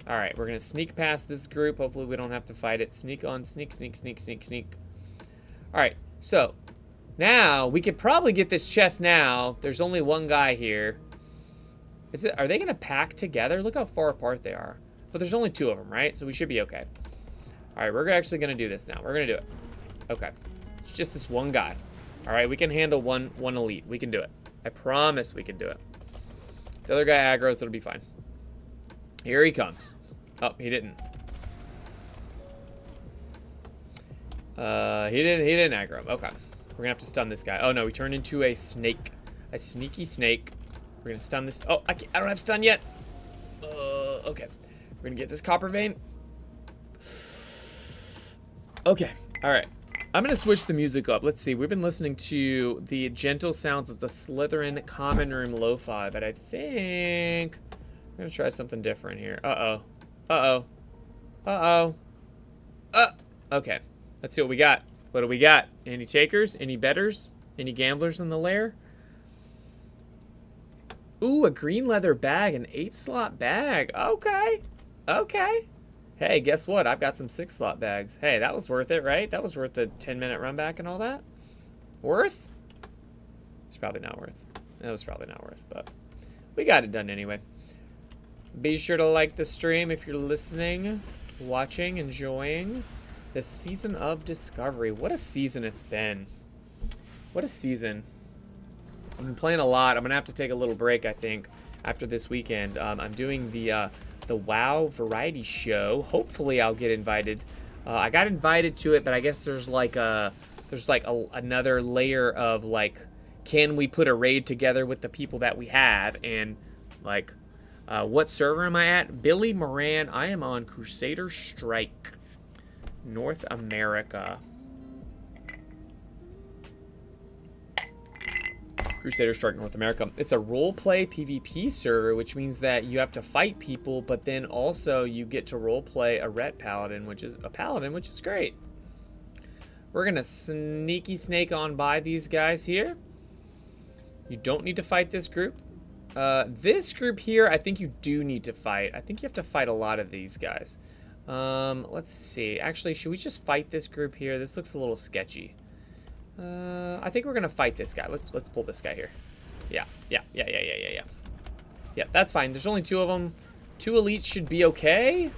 All right, we're gonna sneak past this group. Hopefully we don't have to fight it. Sneak on, sneak. All right, so now we could probably get this chest now. There's only one guy here. Are they gonna pack together? Look how far apart they are. But there's only 2 of them, right? So we should be okay. All right, we're actually gonna do this now. We're gonna do it. Okay, it's just this one guy. All right, we can handle one elite. We can do it. I promise we can do it. The other guy aggroes, it'll be fine. Here he comes. Oh, he didn't. He didn't aggro him. Okay. We're gonna have to stun this guy. Oh no, he turned into a snake. A sneaky snake. We're gonna stun this. Oh, I don't have stun yet. Okay. We're gonna get this copper vein. Okay. Alright. I'm gonna switch the music up. Let's see. We've been listening to the gentle sounds of the Slytherin Common Room Lo-Fi, but I think I'm gonna try something different here. Okay. Let's see what we got. What do we got? Any takers? Any betters? Any gamblers in the lair? Ooh, a green leather bag, an 8-slot bag. Okay. Okay. Hey, guess what? I've got some 6-slot bags. Hey, that was worth it, right? That was worth the 10-minute run back and all that. Worth? It's probably not worth. It was probably not worth, but we got it done anyway. Be sure to like the stream if you're listening, watching, enjoying the Season of Discovery. What a season it's been. What a season. I've been playing a lot. I'm going to have to take a little break, I think, after this weekend. I'm doing the WoW variety show. Hopefully I'll get invited. I got invited to it, but I guess there's like another layer of like, can we put a raid together with the people that we have? And like, what server am I at? Billy Moran. I am on Crusader Strike, North America. Crusader Strike North America. It's a roleplay PvP server, which means that you have to fight people, but then also you get to roleplay a Ret Paladin, which is great. We're gonna sneaky snake on by these guys here. You don't need to fight this group. This group here, I think you do need to fight. I think you have to fight a lot of these guys. Let's see. Actually, should we just fight this group here? This looks a little sketchy. I think we're gonna fight this guy. Let's pull this guy here. Yeah, that's fine. There's only 2 of them. 2 elites should be okay.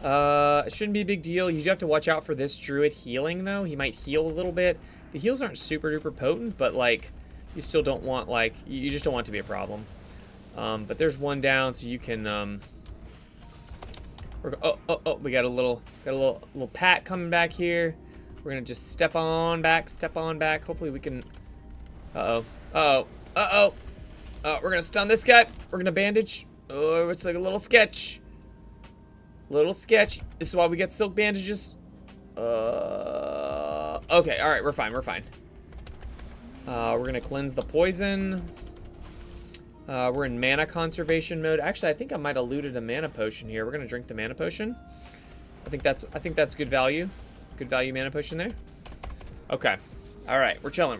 It shouldn't be a big deal. You do have to watch out for this druid healing, though. He might heal a little bit. The heals aren't super duper potent, but like, you still don't want, like, you just don't want it to be a problem. But there's 1 down, so you can, we got a little pat coming back here. We're gonna just step on back. Hopefully we can, we're gonna stun this guy. We're gonna bandage. Oh, it's like a little sketch. This is why we get silk bandages. Okay, all right, we're fine. We're gonna cleanse the poison. We're in mana conservation mode. Actually, I think I might have looted a mana potion here. We're gonna drink the mana potion. I think that's good value. Good value mana potion there. Okay. All right, we're chilling.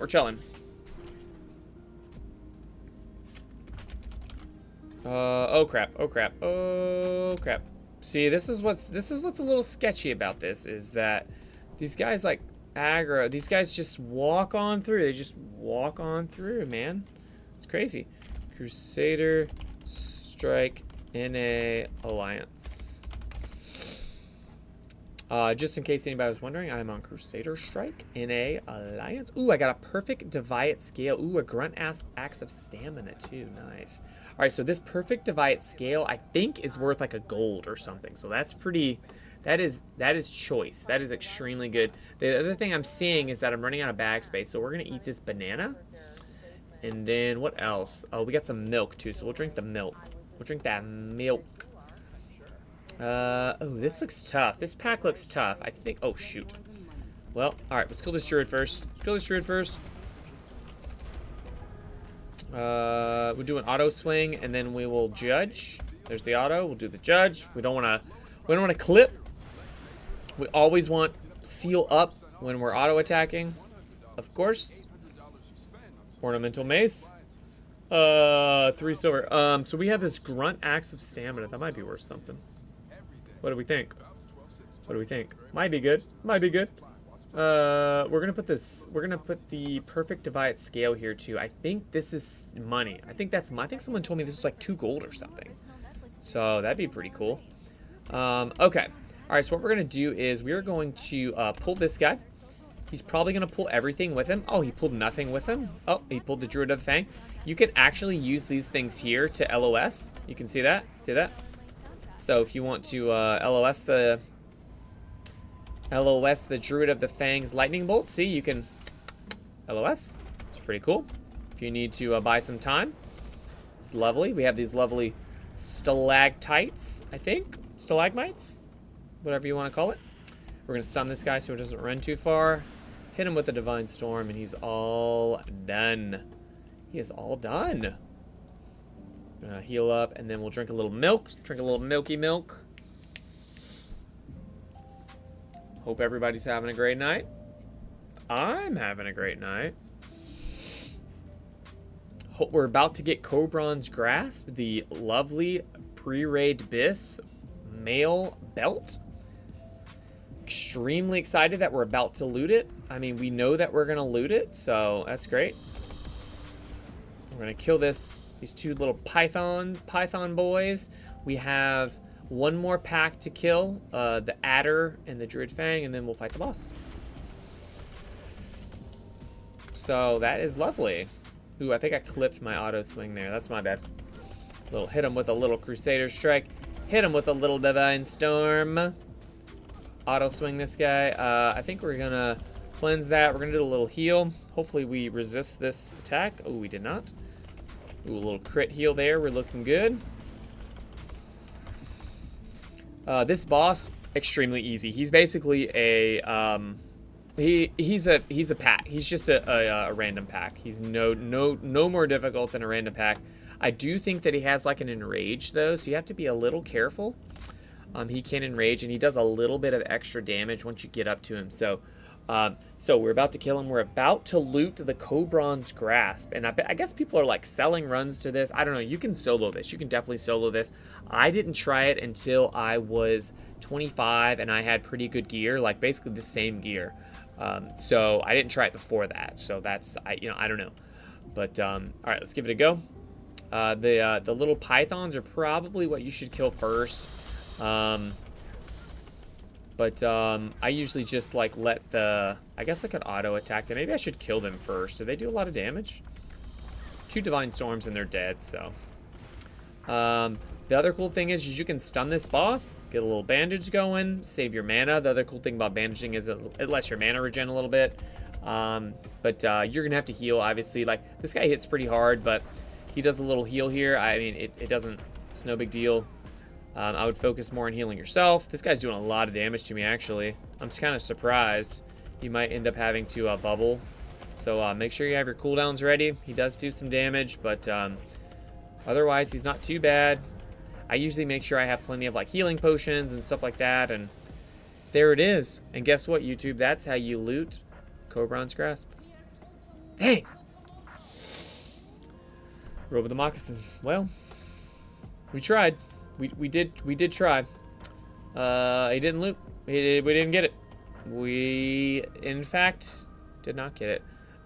Oh crap. See, this is what's a little sketchy about this, is that these guys like aggro. These guys just walk on through. They just walk on through, man. It's crazy. Crusader Strike NA Alliance. Just in case anybody was wondering, I'm on Crusader Strike NA Alliance. Ooh, I got a perfect Deviate scale. Ooh, a grunt axe of stamina too. Nice. All right, so this perfect Deviate scale, I think, is worth like a gold or something. So that's pretty. That is choice. That is extremely good. The other thing I'm seeing is that I'm running out of bag space, so we're gonna eat this banana. And then what else? Oh, we got some milk too, so we'll drink the milk. We'll drink that milk. Oh, this looks tough. This pack looks tough. I think. Oh shoot. Well, all right. Let's kill this druid first. We'll do an auto swing, and then we will judge. There's the auto. We'll do the judge. We don't want to clip. We always want seal up when we're auto attacking, of course. Ornamental mace. 3 silver. So we have this grunt axe of stamina. That might be worth something. What do we think? Might be good. We're gonna put the perfect Deviate scale here too. I think this is money. I think someone told me this was like 2 gold or something. So that'd be pretty cool. Okay. All right. So what we're gonna do is we're going to pull this guy. He's probably gonna pull everything with him. Oh, he pulled nothing with him. Oh, he pulled the Druid of the Fang. You can actually use these things here to LOS. You can see that. See that? So if you want to LOS the Druid of the Fang's lightning bolt, see, you can LOS. It's pretty cool. If you need to buy some time, it's lovely. We have these lovely stalactites, I think, stalagmites, whatever you want to call it. We're gonna stun this guy so he doesn't run too far. Hit him with the Divine Storm, and he's all done. He is all done. Heal up, and then we'll drink a little milk. Drink a little milky milk. Hope everybody's having a great night. I'm having a great night. Hope we're about to get Cobran's Grasp, the lovely pre-raid BIS mail belt. Extremely excited that we're about to loot it. I mean, we know that we're gonna loot it, so that's great. We're gonna kill these 2 little python boys. We have 1 more pack to kill, the Adder and the Druid Fang, and then we'll fight the boss. So that is lovely. Ooh, I think I clipped my auto swing there. That's my bad. Hit him with a little Crusader Strike. Hit him with a little Divine Storm. Auto swing this guy. I think we're gonna cleanse that. We're gonna do a little heal. Hopefully we resist this attack. Oh, we did not. Ooh, a little crit heal there. We're looking good. This boss, extremely easy. He's basically a He's a pack. He's just a random pack. He's no more difficult than a random pack. I do think that he has like an enrage though, so you have to be a little careful. He can enrage, and he does a little bit of extra damage once you get up to him. So we're about to kill him. We're about to loot the Cobran's Grasp, and I guess people are like selling runs to this. I don't know. You can solo this. You can definitely solo this. I didn't try it until I was 25, and I had pretty good gear, like basically the same gear. So I didn't try it before that. So that's I don't know. But all right, let's give it a go. The little pythons are probably what you should kill first. But I usually just like let I guess I could auto attack them. Maybe I should kill them first. Do they do a lot of damage? 2 Divine Storms and they're dead, so. The other cool thing is you can stun this boss, get a little bandage going, save your mana. The other cool thing about bandaging is it lets your mana regen a little bit. But you're gonna have to heal, obviously. Like, this guy hits pretty hard, but he does a little heal here. I mean, it's no big deal. I would focus more on healing yourself. This guy's doing a lot of damage to me, actually. I'm just kind of surprised. You might end up having to bubble. So make sure you have your cooldowns ready. He does do some damage, but otherwise he's not too bad. I usually make sure I have plenty of like healing potions and stuff like that, and there it is. And guess what, YouTube? That's how you loot Cobran's Grasp. Dang! Robe of the Moccasin. Well, we tried. We did try. He didn't loot. We didn't get it. We, in fact, did not get it.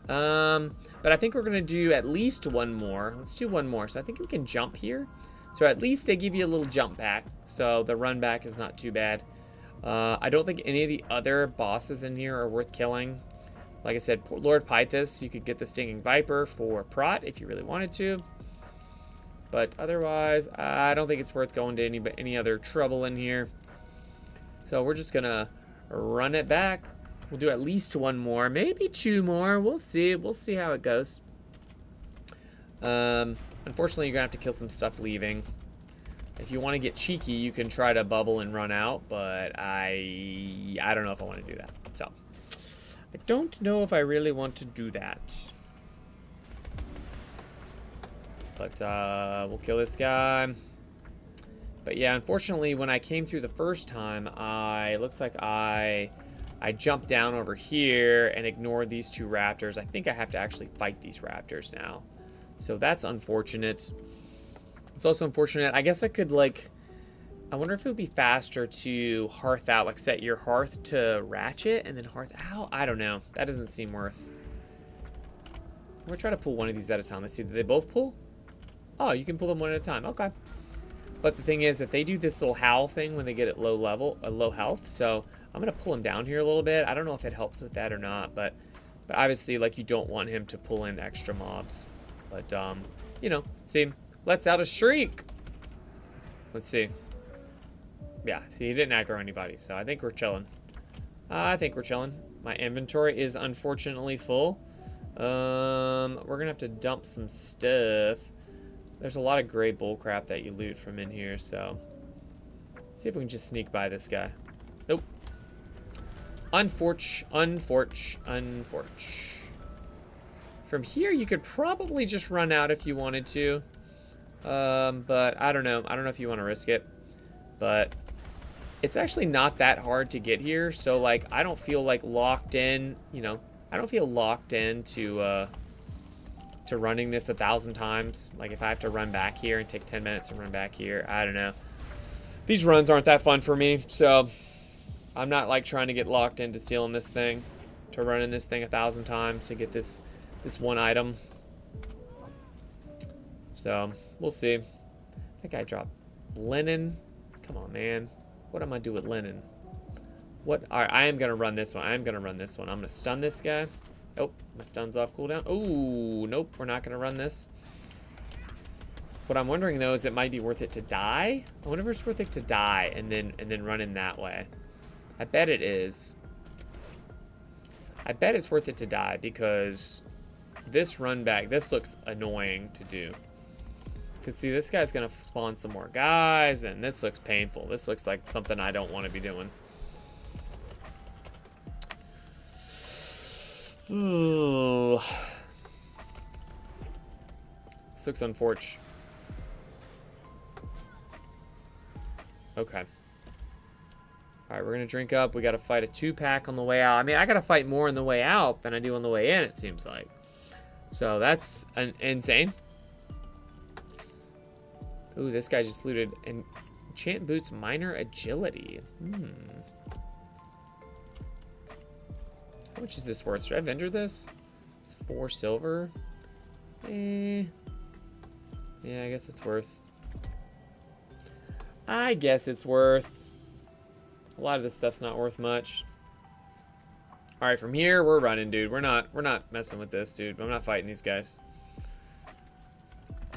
But I think we're gonna do at least one more. Let's do one more. So I think we can jump here. So at least they give you a little jump back. So the run back is not too bad. I don't think any of the other bosses in here are worth killing. Like I said, Lord Pythus, you could get the Stinging Viper for Prot if you really wanted to. But otherwise, I don't think it's worth going to any other trouble in here. So we're just gonna run it back. We'll do at least one more, maybe 2 more. We'll see. We'll see how it goes. Unfortunately, you're gonna have to kill some stuff leaving. If you want to get cheeky, you can try to bubble and run out, but I don't know if I want to do that. So I don't know if I really want to do that. But we'll kill this guy. But yeah, unfortunately, when I came through the first time, looks like I jumped down over here and ignored these 2 raptors. I think I have to actually fight these raptors now. So that's unfortunate. It's also unfortunate. I guess I could, like, I wonder if it would be faster to hearth out, like set your hearth to ratchet and then hearth out. I don't know. That doesn't seem worth. I'm gonna try to pull one of these at a time. Let's see. Do they both pull? Oh, you can pull them one at a time. Okay. But the thing is that they do this little howl thing when they get at low health. So I'm gonna pull him down here a little bit. I don't know if it helps with that or not, but obviously, like, you don't want him to pull in extra mobs. But you know, see, lets out a shriek. Let's see. Yeah, see, he didn't aggro anybody, so I think we're chilling. I think we're chilling. My inventory is unfortunately full. We're gonna have to dump some stuff. There's a lot of gray bullcrap that you loot from in here, so let's see if we can just sneak by this guy. Nope. Unforch. From here, you could probably just run out if you wanted to. But I don't know. I don't know if you want to risk it. But it's actually not that hard to get here. So, like, I don't feel, like, locked in, you know. I don't feel locked in to running this 1,000 times. Like, if I have to run back here and take 10 minutes and run back here, I don't know. These runs aren't that fun for me. So, I'm not, like, trying to get locked into stealing this thing. To running this thing 1,000 times to get this one item. So, we'll see. I think I dropped linen. Come on, man. What am I do with linen? What? All right, I am going to run this one. I'm going to stun this guy. Oh, my stun's off cooldown. Oh, nope. We're not going to run this. What I'm wondering, though, is it might be worth it to die. I wonder if it's worth it to die and then run in that way. I bet it is. I bet it's worth it to die because this run back, this looks annoying to do. Because, see, this guy's going to spawn some more guys, and this looks painful. This looks like something I don't want to be doing. Ooh. This looks unfortunate. Okay. Alright, we're gonna drink up. We gotta fight a 2-pack on the way out. I mean, I gotta fight more on the way out than I do on the way in, it seems like. So that's insane. Ooh, this guy just looted. Enchant boots minor agility. How much is this worth? Should I Avenger this? It's 4 silver. Yeah, I guess it's worth. I guess it's worth. A lot of this stuff's not worth much. All right, from here we're running, dude. We're not messing with this, dude. I'm not fighting these guys.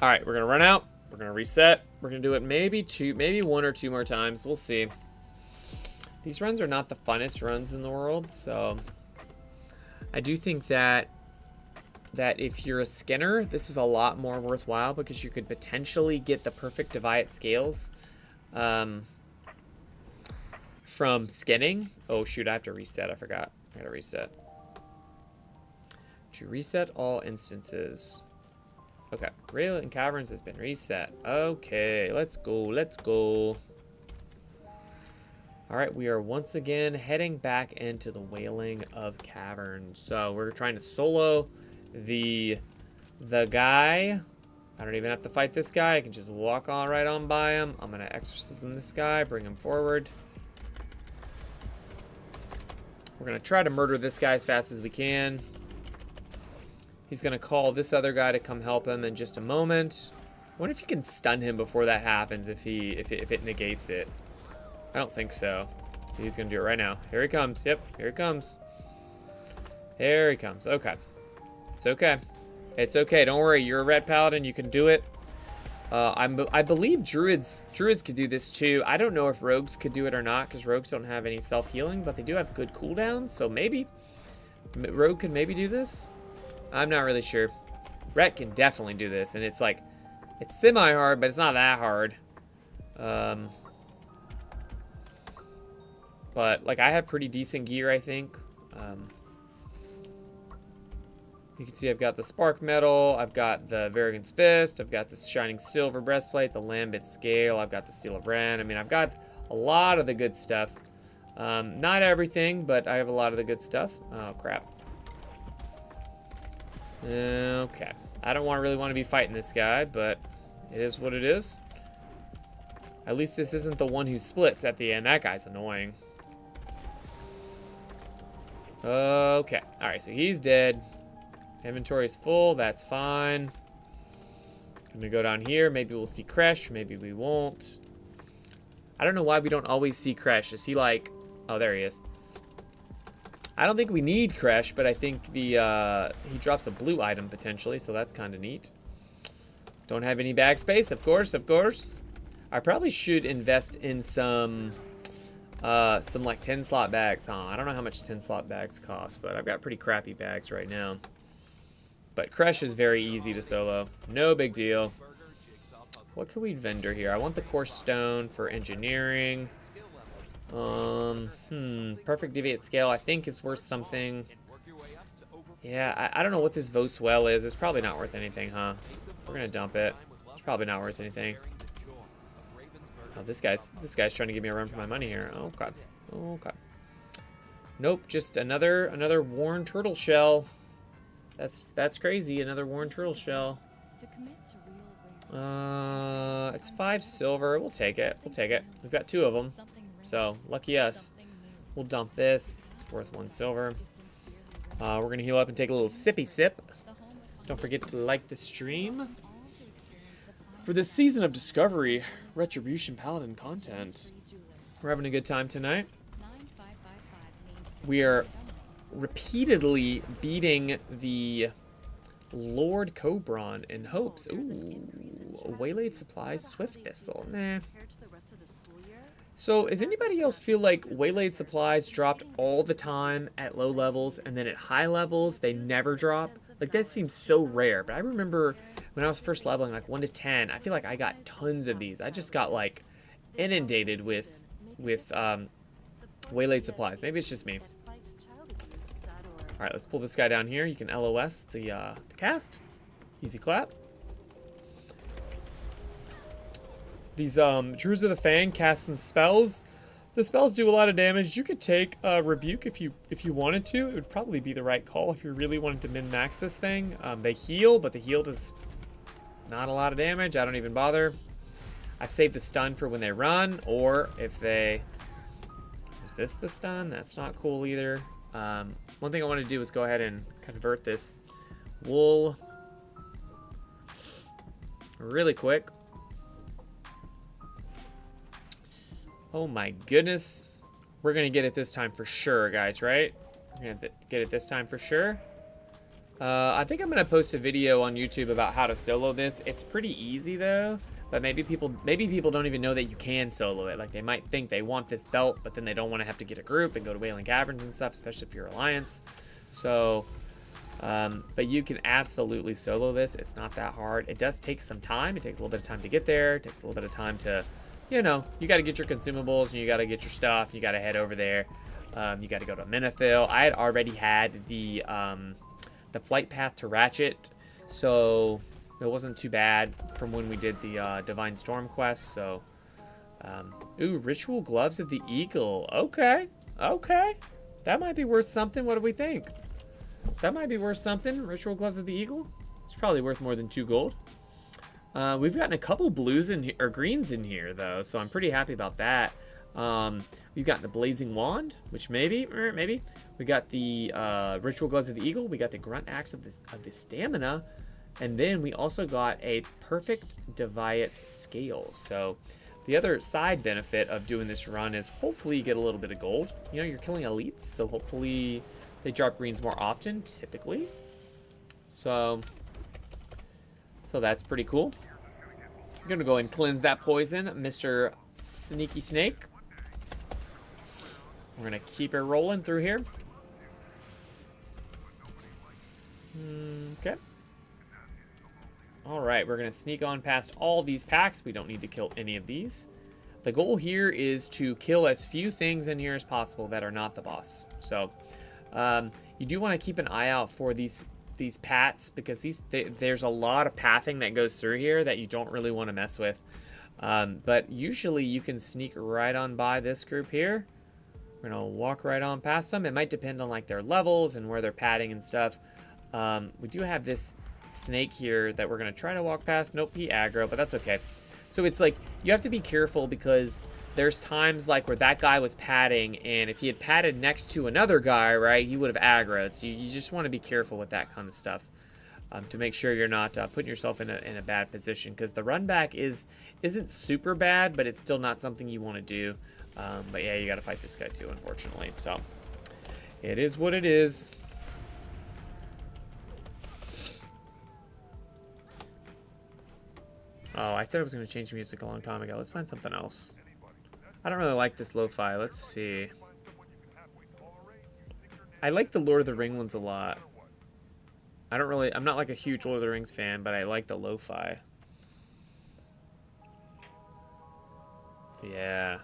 All right, we're gonna run out. We're gonna reset. We're gonna do it maybe 1 or 2 more times. We'll see. These runs are not the funnest runs in the world, so I do think that if you're a skinner, this is a lot more worthwhile because you could potentially get the perfect Deviate scales from skinning. Oh shoot, I have to reset. I forgot. I gotta reset. To reset all instances. Okay, Wailing Caverns has been reset. Okay, let's go. Let's go. All right, we are once again heading back into the Wailing of Caverns. So we're trying to solo the guy. I don't even have to fight this guy. I can just walk on right on by him. I'm gonna exorcism this guy, bring him forward. We're gonna try to murder this guy as fast as we can. He's gonna call this other guy to come help him in just a moment. I wonder if you can stun him before that happens, if it negates it. I don't think so. He's gonna do it right now. Here he comes. Yep, here he comes. There he comes. Okay. It's okay. It's okay. Don't worry. You're a Ret Paladin. You can do it. I believe druids could do this too. I don't know if rogues could do it or not because rogues don't have any self-healing, but they do have good cooldowns. So maybe rogue can maybe do this. I'm not really sure. Ret can definitely do this, and it's like it's semi-hard, but it's not that hard. But like I have pretty decent gear, I think. You can see I've got the Spark Metal, I've got the Varigan's Fist, I've got the Shining Silver Breastplate, the Lambent Scale, I've got the Steel of Ren. I mean, I've got a lot of the good stuff. Not everything, but I have a lot of the good stuff. Oh, crap. Okay. I don't really want to be fighting this guy, but it is what it is. At least this isn't the one who splits at the end. That guy's annoying. Okay. All right, so he's dead. Inventory is full. That's fine. I'm gonna go down here. Maybe we'll see Kresh. Maybe we won't. I don't know why we don't always see Kresh. Is he like... Oh, there he is. I don't think we need Kresh, but I think the he drops a blue item potentially, so that's kind of neat. Don't have any bag space, of course, of course. I probably should invest in some like 10-slot bags, huh? I don't know how much 10-slot bags cost, but I've got pretty crappy bags right now. But Kresh is very easy to solo. No big deal. What can we vendor here? I want the Core Stone for engineering. Perfect Deviate Scale I think is worth something. Yeah, I don't know what this Voswell is. It's probably not worth anything, huh? We're gonna dump it. It's probably not worth anything. Oh, this guy's trying to give me a run for my money here. Oh god. Oh god. Nope, just another worn turtle shell. That's crazy. Another worn turtle shell. It's 5 silver. We'll take it. We'll take it. We've got 2 of them. So, lucky us. We'll dump this. It's worth 1 silver. We're going to heal up and take a little sippy sip. Don't forget to like the stream. For this season of Discovery, Retribution Paladin content. We're having a good time tonight. We are repeatedly beating the Lord Cobron in hopes. Ooh, Waylaid Supplies Swift Thistle. Nah. So, does anybody else feel like Waylaid Supplies dropped all the time at low levels, and then at high levels, they never drop? Like, that seems so rare, but I remember when I was first leveling, like, 1 to 10, I feel like I got tons of these. I just got, like, inundated with Waylaid Supplies. Maybe it's just me. All right, let's pull this guy down here. You can LOS the cast. Easy clap. These Druids of the Fang cast some spells. The spells do a lot of damage. You could take Rebuke if you wanted to. It would probably be the right call if you really wanted to min-max this thing. They heal, but the heal does not a lot of damage. I don't even bother. I save the stun for when they run, or if they resist the stun. That's not cool either. One thing I want to do is go ahead and convert this wool really quick. Oh my goodness. We're going to get it this time for sure, guys, right? We're going to get it this time for sure. I think I'm going to post a video on YouTube about how to solo this. It's pretty easy, though. But maybe people don't even know that you can solo it. Like, they might think they want this belt, but then they don't want to have to get a group and go to Wailing Caverns and stuff, especially if you're Alliance. So, but you can absolutely solo this. It's not that hard. It does take some time. It takes a little bit of time to get there. It takes a little bit of time to, you know, you got to get your consumables and you got to get your stuff. You got to head over there. You got to go to Minifil. I had already had the flight path to Ratchet, so it wasn't too bad from when we did the Divine Storm quest. So, ooh, Ritual Gloves of the Eagle. Okay, okay, that might be worth something. What do we think? That might be worth something. Ritual Gloves of the Eagle. It's probably worth more than 2 gold. We've gotten a couple blues in here, or greens in here, though, so I'm pretty happy about that. We've got the Blazing Wand, which maybe. We got the Ritual Gloves of the Eagle. We got the Grunt Axe of the Stamina. And then we also got a Perfect Deviate Scale. So the other side benefit of doing this run is hopefully you get a little bit of gold. You know, you're killing elites, so hopefully they drop greens more often, typically. So that's pretty cool. I'm going to go and cleanse that poison, Mr. Sneaky Snake. We're going to keep it rolling through here. Okay. All right, we're going to sneak on past all these packs. We don't need to kill any of these. The goal here is to kill as few things in here as possible that are not the boss. So you do want to keep an eye out for these pats, because there's a lot of pathing that goes through here that you don't really want to mess with. But usually you can sneak right on by this group here. We're going to walk right on past them. It might depend on like their levels and where they're padding and stuff. We do have this snake here that we're going to try to walk past. Nope, he aggro, but that's okay. So it's like you have to be careful, because there's times like where that guy was padding, and if he had padded next to another guy, right, he would have aggroed. So you just want to be careful with that kind of stuff, to make sure you're not putting yourself in a bad position, because the run back isn't super bad, but it's still not something you want to do. But yeah, you got to fight this guy too, unfortunately. So it is what it is. Oh, I said I was going to change music a long time ago. Let's find something else. I don't really like this lo-fi. Let's see. I like the Lord of the Rings ones a lot. I'm not like a huge Lord of the Rings fan, but I like the lo-fi. Yeah.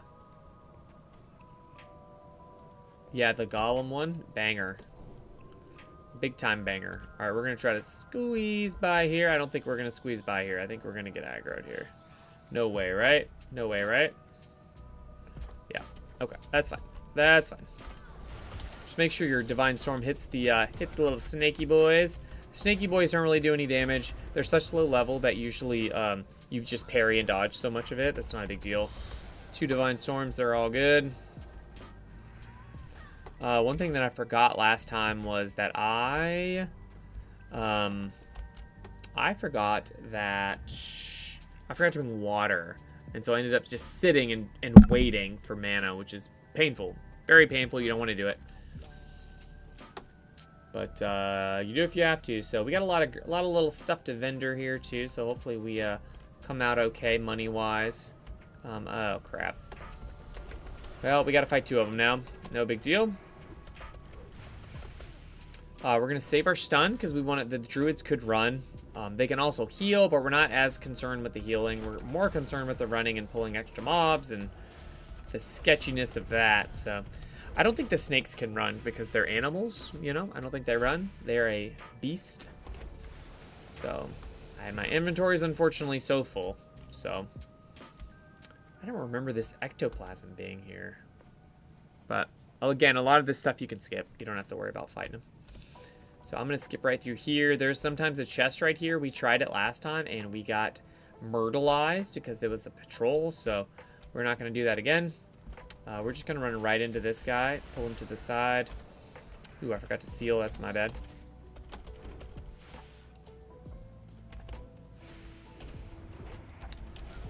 Yeah, the Gollum one, banger. Big time banger. All right, we're going to try to squeeze by here. I don't think we're going to squeeze by here. I think we're going to get aggroed here. No way, right? No way, right? Yeah. Okay, that's fine. That's fine. Just make sure your Divine Storm hits the little snaky boys. Snaky boys don't really do any damage. They're such low level that usually you just parry and dodge so much of it. That's not a big deal. 2 Divine Storms, they're all good. One thing that I forgot last time was that I forgot to bring water, and so I ended up just sitting and waiting for mana, which is painful, very painful. You don't want to do it, but you do if you have to. So we got a lot of little stuff to vendor here too. So hopefully we come out okay money wise. Oh crap. Well, we got to fight 2 of them now. No big deal. We're going to save our stun because we wanted the druids could run. They can also heal, but we're not as concerned with the healing. We're more concerned with the running and pulling extra mobs and the sketchiness of that. So I don't think the snakes can run because they're animals, you know? I don't think they run. They're a beast. So, my inventory is unfortunately so full. So, I don't remember this ectoplasm being here. But, again, a lot of this stuff you can skip. You don't have to worry about fighting them. So, I'm going to skip right through here. There's sometimes a chest right here. We tried it last time, and we got myrtleized because there was a patrol. So, we're not going to do that again. We're just going to run right into this guy. Pull him to the side. Ooh, I forgot to seal. That's my bad.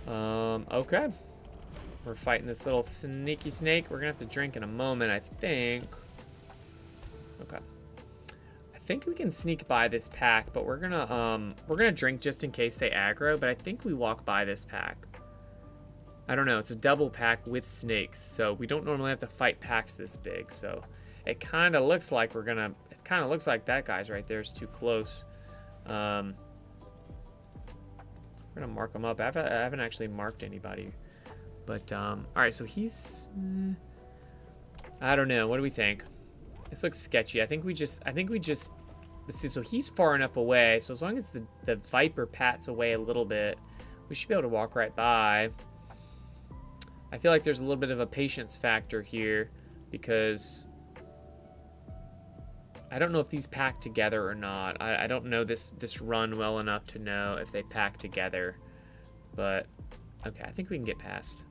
Okay. We're fighting this little sneaky snake. We're going to have to drink in a moment, I think. Okay. I think we can sneak by this pack, but we're going to drink just in case they aggro, but I think we walk by this pack. I don't know. It's a double pack with snakes, so we don't normally have to fight packs this big. So it kind of looks like we're gonna. It kind of looks like that guy's right there is too close. We're gonna mark him up. I haven't actually marked anybody, but all right. So he's. I don't know. What do we think? This looks sketchy. I think we just. Let's see. So he's far enough away. So as long as the Viper pats away a little bit, we should be able to walk right by. I feel like there's a little bit of a patience factor here because I don't know if these pack together or not. I don't know this run well enough to know if they pack together. But, okay, I think we can get past.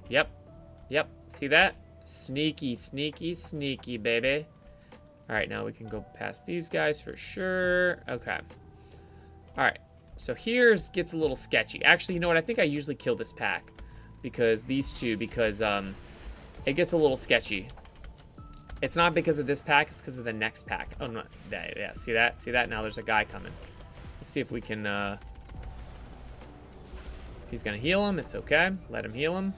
Yep. Yep. See that? Sneaky, sneaky, sneaky, baby. All right, now we can go past these guys for sure. Okay. All right. So here's gets a little sketchy. Actually, you know what? I think I usually kill this pack because it gets a little sketchy. It's not because of this pack, it's because of the next pack. Oh no, yeah, see that? See that? Now there's a guy coming. Let's see if we can he's gonna heal him, it's okay. Let him heal him.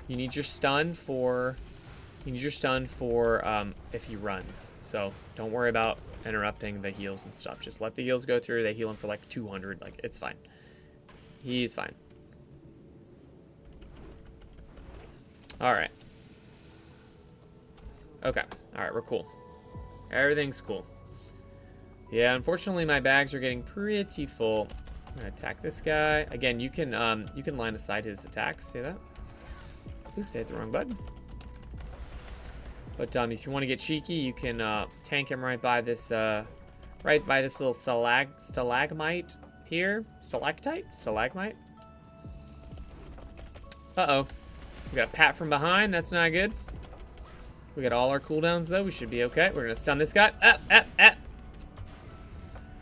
You need your stun for if he runs. So don't worry about interrupting the heals and stuff. Just let the heals go through. They heal him for like 200. Like, it's fine. He's fine. Alright. Okay. Alright, we're cool. Everything's cool. Yeah, unfortunately my bags are getting pretty full. I'm gonna attack this guy. Again, you can line aside his attacks. See that? Oops, I hit the wrong button. But if you want to get cheeky, you can tank him right by this little stalagmite here. Stalagmite. Uh-oh. We got a pat from behind. That's not good. We got all our cooldowns, though. We should be okay. We're going to stun this guy.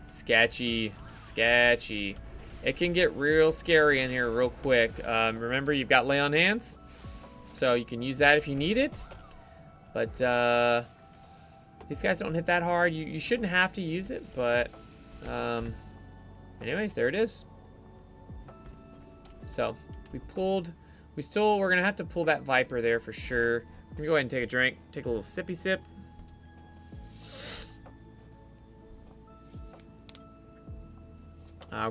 Sketchy. Sketchy. It can get real scary in here real quick. Remember, you've got lay on hands. So you can use that if you need it. But these guys don't hit that hard. You shouldn't have to use it, but anyways, there it is. So we're gonna have to pull that Viper there for sure. Let me go ahead and take a drink, take a little sippy sip.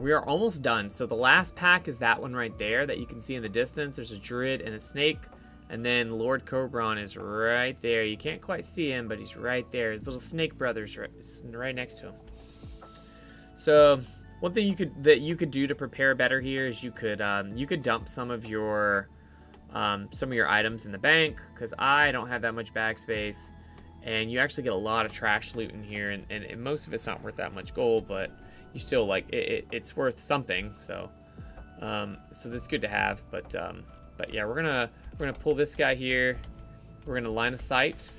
We are almost done. So the last pack is that one right there that you can see in the distance. There's a druid and a snake. And then Lord Cobron is right there. You can't quite see him, but he's right there. His little snake brother's right next to him. So one thing you could do to prepare better here is you could dump some of your items in the bank, because I don't have that much bag space, and you actually get a lot of trash loot in here, and most of it's not worth that much gold, but you still like it's worth something. So that's good to have. But yeah, we're gonna pull this guy here. We're gonna line of sight,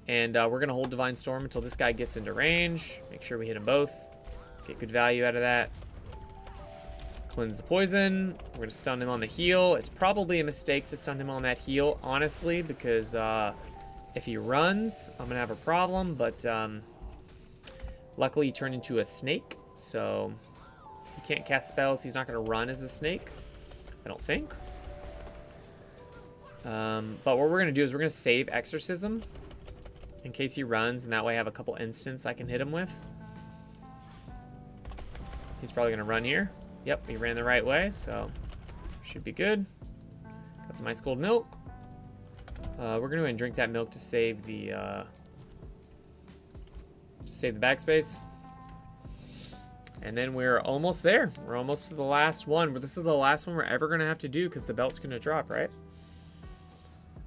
and we're gonna hold Divine Storm until this guy gets into range. Make sure we hit them both. Get good value out of that. Cleanse the poison. We're gonna stun him on the heal. It's probably a mistake to stun him on that heal, honestly, because if he runs, I'm gonna have a problem. But luckily, he turned into a snake, so he can't cast spells. He's not gonna run as a snake, I don't think. But what we're gonna do is we're gonna save Exorcism in case he runs, and that way I have a couple instants I can hit him with. He's probably gonna run here. Yep, he ran the right way, so Should be good. Got some ice cold milk. We're gonna go ahead and drink that milk to save the bag space. And then we're almost there. We're almost to the last one. But this is the last one we're ever gonna have to do because the belt's gonna drop, right?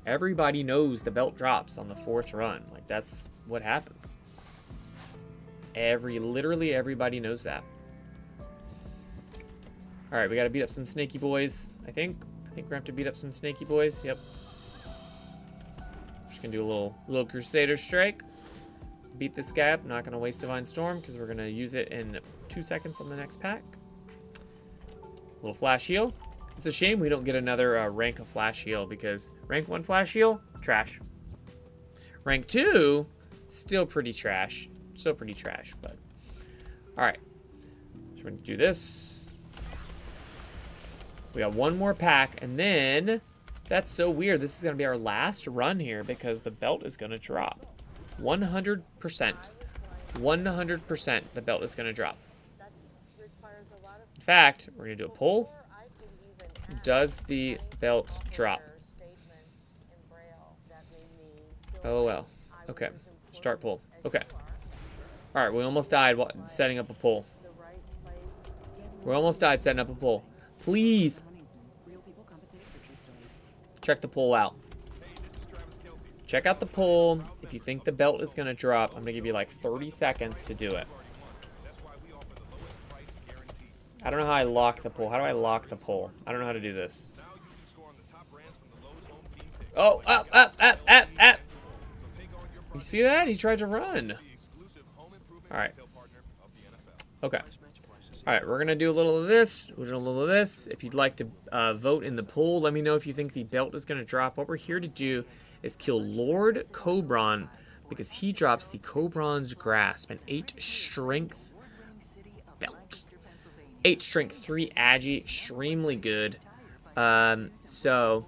Everybody knows the belt drops on the 4th run. Like, that's what happens. Literally everybody knows that. All right, we gotta beat up some snaky boys. I think we're gonna have to beat up some snaky boys. Yep. Just gonna do a little Crusader strike. Beat this guy up. Not gonna waste Divine Storm because we're gonna use it in 2 seconds on the next pack. Little flash heal. It's a shame we don't get another rank of flash heal because rank 1 flash heal, trash. Rank 2, still pretty trash. Still pretty trash, but all right. So we're gonna do this. We got one more pack, and then that's so weird. This is gonna be our last run here because the belt is gonna drop. 100%. 100% the belt is gonna drop. In fact, we're gonna do a poll. Does the belt drop? LOL. Okay. Start poll. Okay. All right, we almost died setting up a poll. We almost died setting up a poll. Please. Check the poll out. Check out the poll. If you think the belt is going to drop, I'm going to give you like 30 seconds to do it. I don't know how I lock the poll. How do I lock the poll? I don't know how to do this. Oh, up. You see that? He tried to run. All right. Okay. All right, we're going to do a little of this. We'll do a little of this. If you'd like to vote in the poll, let me know if you think the belt is going to drop. What we're here to do is kill Lord Cobron because he drops the Cobron's Grasp, an 8 strength belt. 8 strength, 3 agi, extremely good. So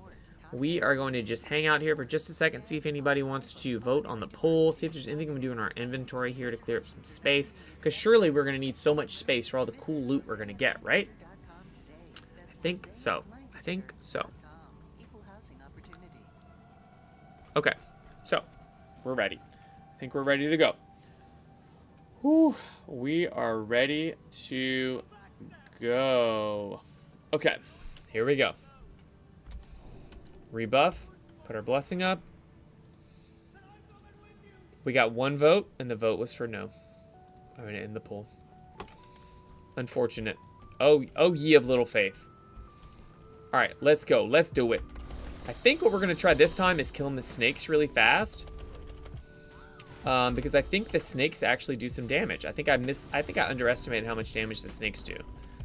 we are going to just hang out here for just a second, see if anybody wants to vote on the poll, see if there's anything we can do in our inventory here to clear up some space, because surely we're going to need so much space for all the cool loot we're going to get, right? I think so. Okay, so we're ready. I think we're ready to go. Whew, we are ready to go. Okay, here we go. Rebuff, put our blessing up. We got 1 vote, and the vote was for no. I'm gonna end the poll. Unfortunate. Oh, ye of little faith. All right, let's go. Let's do it. I think what we're gonna try this time is killing the snakes really fast. Because I think the snakes actually do some damage. I think I underestimated how much damage the snakes do.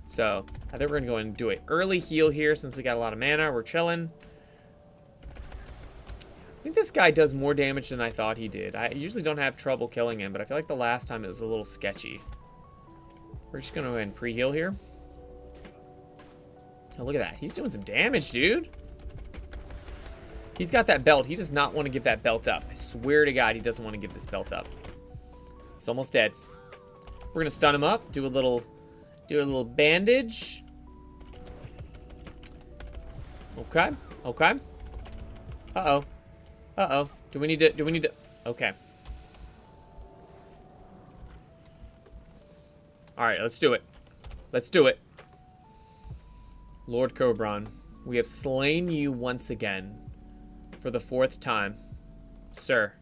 So I think we're gonna go and do an early heal here since we got a lot of mana. We're chilling. I think this guy does more damage than I thought he did. I usually don't have trouble killing him, but I feel like the last time it was a little sketchy. We're just gonna go ahead and pre-heal here. Oh, look at that. He's doing some damage, dude. He's got that belt. He does not want to give that belt up. I swear to God, he doesn't want to give this belt up. He's almost dead. We're gonna stun him up. Do a little bandage. Okay. Uh-oh. Do we need to? Okay. All right, let's do it. Lord Cobron, we have slain you once again for the 4th time. Sir,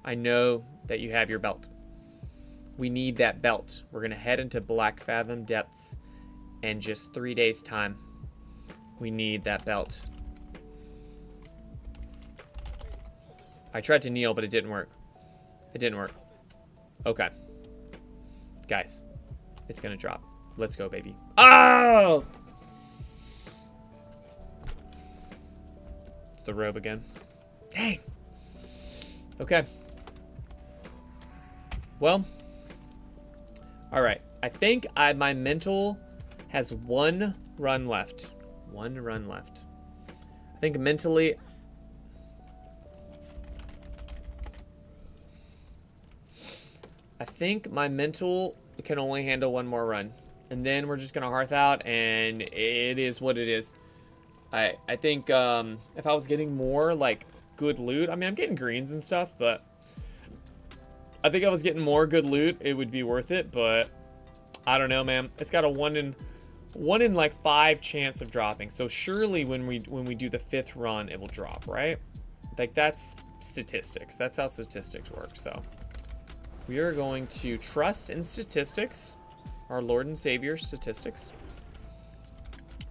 I know that you have your belt. We need that belt. We're going to head into Black Fathom Depths in just 3 days' time. We need that belt. I tried to kneel, but it didn't work. Okay. Guys, it's going to drop. Let's go, baby. Oh! It's the robe again. Dang. Okay. Well. All right. I think my mental has 1 run left. 1 run left. I think mentally... I think my mental can only handle 1 more run. And then we're just going to Hearth out, and it is what it is. I think if I was getting more, like, good loot, I mean, I'm getting greens and stuff, but I think if I was getting more good loot, it would be worth it, but I don't know, man. It's got a 1 in like 5 chance of dropping. So surely when we do the 5th run, it will drop, right? Like, that's statistics. That's how statistics work. So we are going to trust in statistics, our Lord and Savior statistics.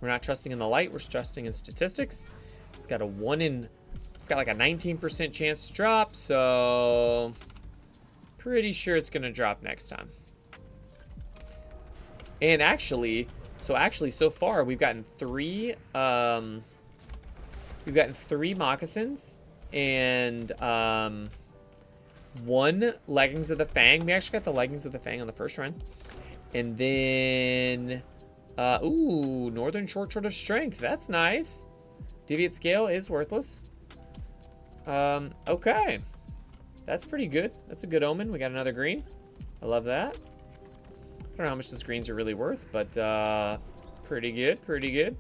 We're not trusting in the light, we're trusting in statistics. It's got a it's got like a 19% chance to drop, so pretty sure it's gonna drop next time. And actually, so far we've gotten 3 moccasins and 1 leggings of the Fang. We actually got the leggings of the Fang on the first run. And then ooh, Northern Short of Strength. That's nice. Deviate Scale is worthless. Okay. That's pretty good. That's a good omen. We got another green. I love that. I don't know how much those greens are really worth, but pretty good, pretty good.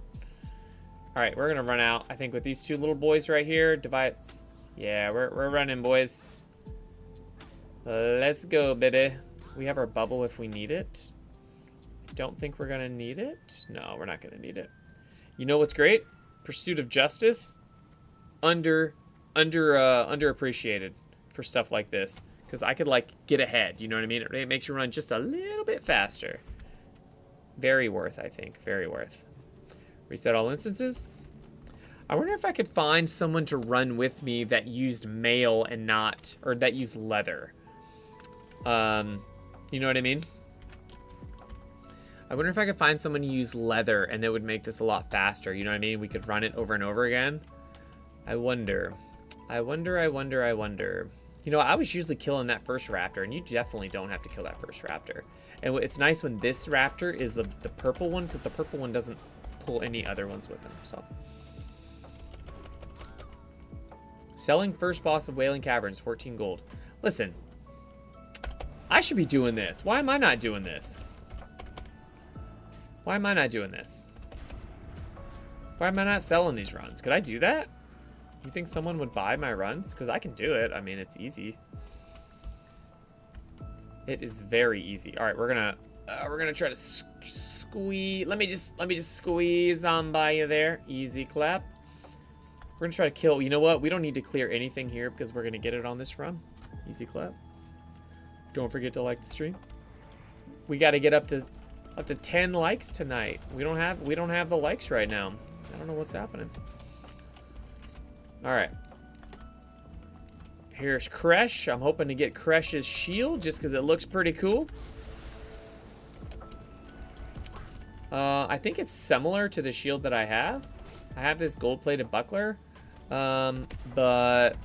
All right, we're gonna run out, I think, with these 2 little boys right here. Divides. Yeah, we're running, boys. Let's go, baby. We have our bubble if we need it. Don't think we're gonna need it. No, we're not gonna need it. You know what's great? Pursuit of Justice. Underappreciated for stuff like this, because I could like get ahead. You know what I mean? It makes you run just a little bit faster. Very worth, I think. Very worth. Reset all instances. I wonder if I could find someone to run with me that used mail and not, or that used leather. You know what I mean? I wonder if I could find someone to use leather and that would make this a lot faster. You know what I mean? We could run it over and over again. I wonder. I wonder. You know, I was usually killing that first raptor, and you definitely don't have to kill that first raptor. And it's nice when this raptor is the purple one, because the purple one doesn't pull any other ones with him. So, selling first boss of Wailing Caverns, 14 gold. Listen, I should be doing this. Why am I not doing this? Why am I not doing this? Why am I not selling these runs? Could I do that? You think someone would buy my runs? Because I can do it. I mean, it's easy. It is very easy. All right, we're gonna try to squeeze. Let me just squeeze on by you there. Easy clap. We're gonna try to kill. You know what? We don't need to clear anything here because we're gonna get it on this run. Easy clap. Don't forget to like the stream. We got to get up to 10 likes tonight. We don't have the likes right now. I don't know what's happening. All right. Here's Kresh. I'm hoping to get Kresh's shield just because it looks pretty cool. I think it's similar to the shield that I have. I have this gold-plated buckler, but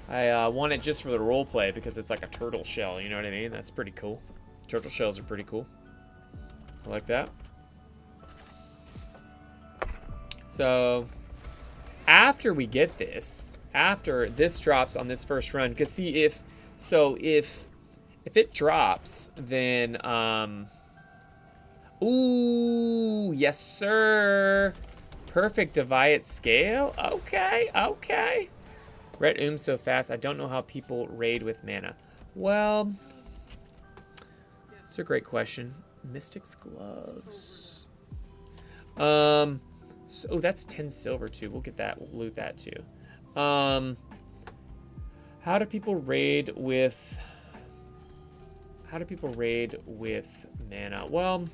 I want it just for the role play because it's like a turtle shell. You know what I mean? That's pretty cool. Turtle shells are pretty cool. I like that. So after we get this, after this drops on this first run, because see if it drops, then ooh, yes sir, perfect Deviate Scale. Okay. Ret so fast. I don't know how people raid with mana. Well, it's a great question. Mystic's Gloves. So that's 10 silver too. We'll get that. We'll loot that too. How do people raid with mana? Well,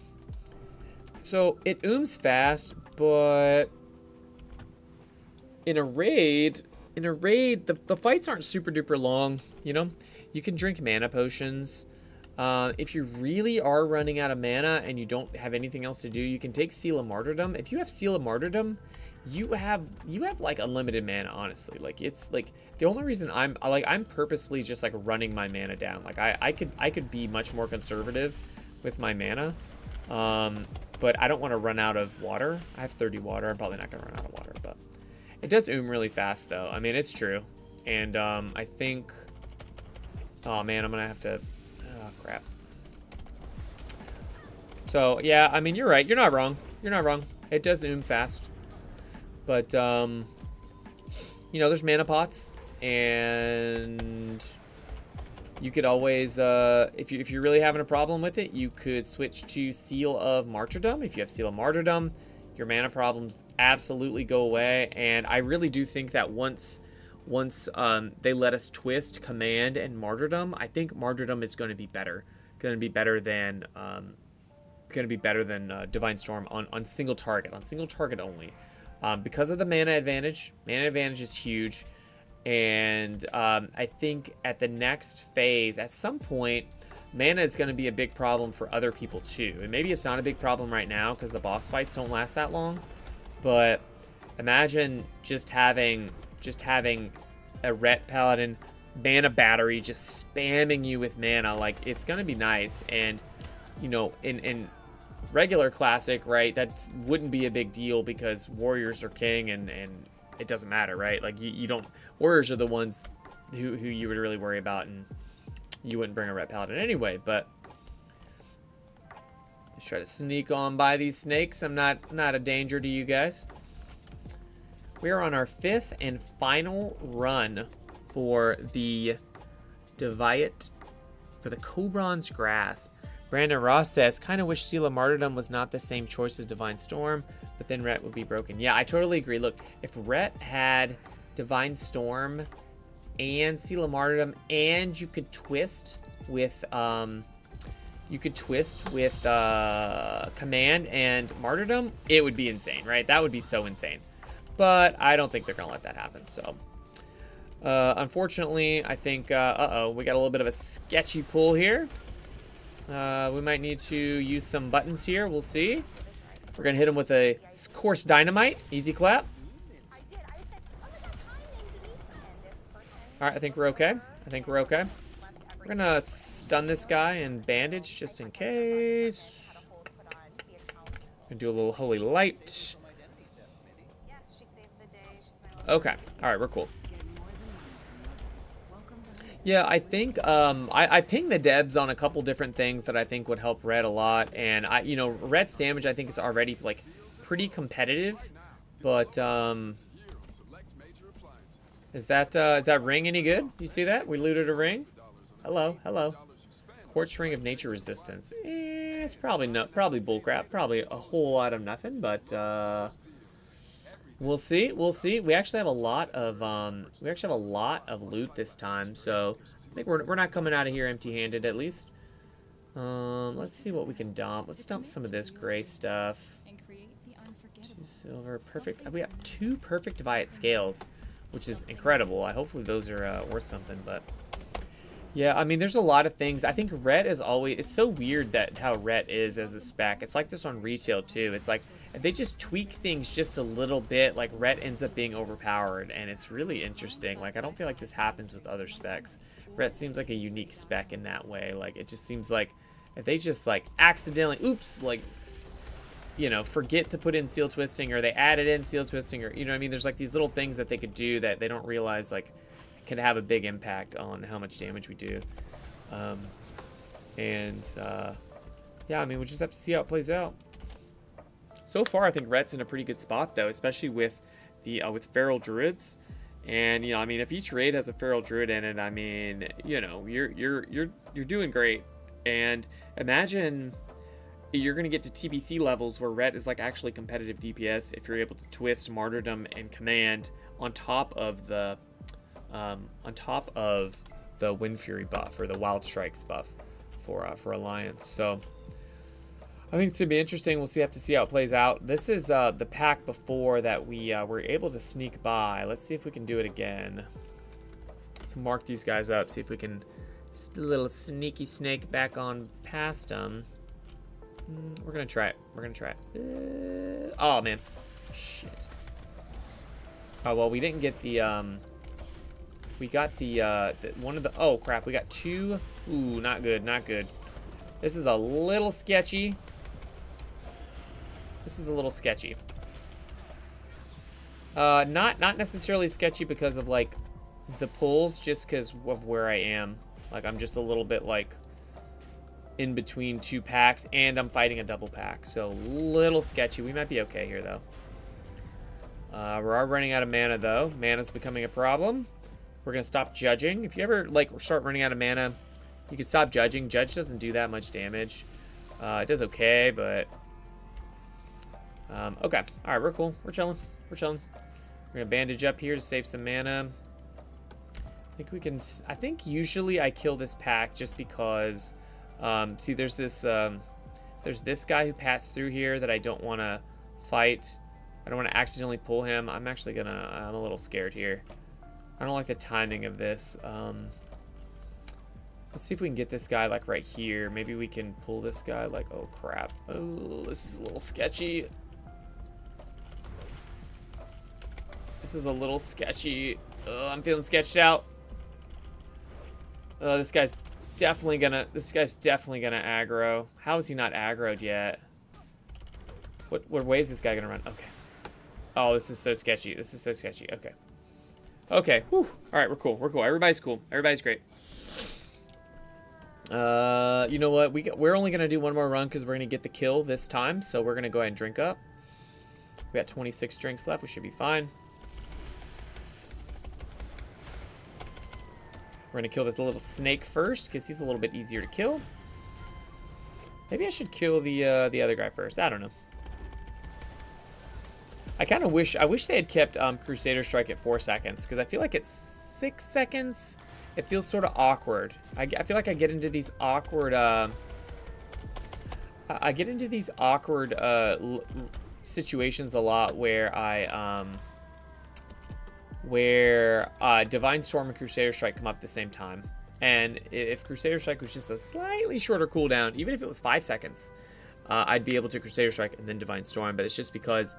so it fast, but in a raid, the fights aren't super duper long. You know, you can drink mana potions. If you really are running out of mana and you don't have anything else to do, you can take Seal of Martyrdom. If you have Seal of Martyrdom, you have like unlimited mana, honestly. Like, it's like the only reason I'm purposely just like running my mana down. Like I could be much more conservative with my mana. But I don't want to run out of water. I have 30 water. I'm probably not going to run out of water, but it does really fast though. I mean, it's true. And I think, oh man, I'm going to have to, oh crap. So, yeah, I mean, you're right. You're not wrong. You're not wrong. It does fast. But, you know, there's mana pots. And you could always, if you're really having a problem with it, you could switch to Seal of Martyrdom. If you have Seal of Martyrdom, your mana problems absolutely go away. And I really do think that once they let us twist Command and Martyrdom, I think Martyrdom is going to be better. Going to be better than Divine Storm on single target only, because of the mana advantage. Mana advantage is huge, and I think at the next phase, at some point, mana is going to be a big problem for other people too. And maybe it's not a big problem right now because the boss fights don't last that long, but imagine just having a Ret Paladin mana battery just spamming you with mana. Like, it's gonna be nice. And you know, in regular classic, right, that wouldn't be a big deal because warriors are king and it doesn't matter, right? Like, you don't, warriors are the ones who you would really worry about, and you wouldn't bring a Ret Paladin anyway. But let's try to sneak on by these snakes. I'm not a danger to you guys. We are on our 5th and final run for the Deviate, for the Cobran's Grasp. Brandon Ross says, kind of wish Seal of Martyrdom was not the same choice as Divine Storm, but then Ret would be broken. Yeah, I totally agree. Look, if Ret had Divine Storm and Seal of Martyrdom, and you could twist with Command and Martyrdom, it would be insane, right? That would be so insane. But I don't think they're gonna let that happen. So unfortunately, I think we got a little bit of a sketchy pull here. We might need to use some buttons here. We'll see. We're gonna hit him with a Course Dynamite. Easy clap. All right, I think we're okay. We're gonna stun this guy and bandage just in case. Gonna do a little Holy Light. Okay, all right, we're cool. Yeah, I think I pinged the devs on a couple different things that I think would help Ret a lot, and you know, Ret's damage I think is already like pretty competitive, but is that ring any good? You see that? We looted a ring. Hello. Quartz Ring of Nature Resistance. It's probably bullcrap. Probably a whole lot of nothing, but we'll see. We actually have a lot of loot this time, so I think we're not coming out of here empty-handed at least. Let's see what we can dump. Let's dump some of this gray stuff. 2 silver, perfect. We have 2 perfect Deviate scales, which is incredible. Hopefully those are worth something, but yeah, I mean, there's a lot of things. I think Ret is always, it's so weird that how Ret is as a spec. It's like this on retail too. It's like if they just tweak things just a little bit, like Ret ends up being overpowered, and it's really interesting. Like, I don't feel like this happens with other specs. Ret seems like a unique spec in that way. Like, it just seems like if they just like accidentally, oops, like, you know, forget to put in seal twisting, or they added in seal twisting, or, you know what I mean? There's like these little things that they could do that they don't realize like can have a big impact on how much damage we do. Yeah, I mean, we'll just have to see how it plays out. So far, I think Ret's in a pretty good spot though, especially with the with Feral Druids. And you know, I mean, if each raid has a Feral Druid in it, I mean, you know, you're doing great. And imagine you're gonna get to TBC levels where Ret is like actually competitive DPS if you're able to twist Martyrdom and Command on top of the Wind Fury buff, or the Wild Strikes buff for Alliance. So I think it's gonna be interesting. We'll have to see how it plays out. This is the pack before that we were able to sneak by. Let's see if we can do it again. Let's mark these guys up. See if we can a little sneaky snake back on past them. We're gonna try it. Oh man, shit. Oh well, we didn't get the we got the one of the, oh crap, we got 2. Ooh, not good. This is a little sketchy. Not necessarily sketchy because of like the pulls, just because of where I am. Like, I'm just a little bit like, in between 2 packs, and I'm fighting a double pack. So, little sketchy. We might be okay here, though. We're running out of mana, though. Mana's becoming a problem. We're going to stop judging. If you ever, like, start running out of mana, you can stop judging. Judge doesn't do that much damage. It does okay, but... okay. Alright, we're cool. We're chilling. We're chilling. We're going to bandage up here to save some mana. I think we can... I think usually I kill this pack just because... see, there's this guy who passed through here that I don't want to fight. I don't want to accidentally pull him. I'm actually going to... I'm a little scared here. I don't like the timing of this. Let's see if we can get this guy, like, right here. Maybe we can pull this guy, like... Oh, crap. Oh, this is a little sketchy. This is a little sketchy. I'm feeling sketched out. This guy's definitely gonna aggro. How is he not aggroed yet? What way is this guy gonna run? Okay. Oh, this is so sketchy. This is so sketchy. Okay. Okay. Whew. All right, we're cool. We're cool. Everybody's cool. Everybody's great. You know what? We're only gonna do one more run because we're gonna get the kill this time. So we're gonna go ahead and drink up. We got 26 drinks left. We should be fine. We're gonna kill this little snake first because he's a little bit easier to kill. Maybe I should kill the other guy first. I don't know. I wish they had kept Crusader Strike at 4 seconds because I feel like at 6 seconds it feels sort of awkward. I feel like I get into these awkward situations a lot where Divine Storm and Crusader Strike come up at the same time. And if Crusader Strike was just a slightly shorter cooldown, even if it was 5 seconds, I'd be able to Crusader Strike and then Divine Storm. But it's just because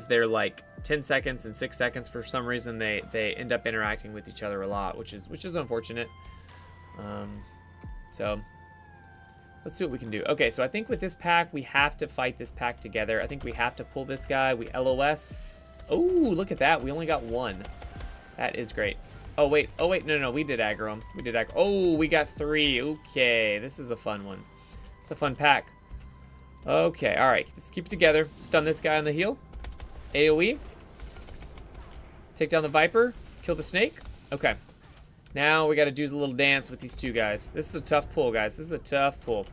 they're like 10 seconds and 6 seconds, for some reason they end up interacting with each other a lot, which is unfortunate. So let's see what we can do. Okay, so I think with this pack, we have to fight this pack together. I think we have to pull this guy. We LOS. Oh, look at that. We only got 1. That is great. Oh, wait. Oh, wait. No, we did aggro him. We did aggro. Oh, we got 3. Okay, this is a fun one. It's a fun pack. Okay, all right. Let's keep it together. Stun this guy on the heel. AoE. Take down the Viper. Kill the snake. Okay. Now we got to do the little dance with these 2 guys. This is a tough pull, guys. This is a tough pull.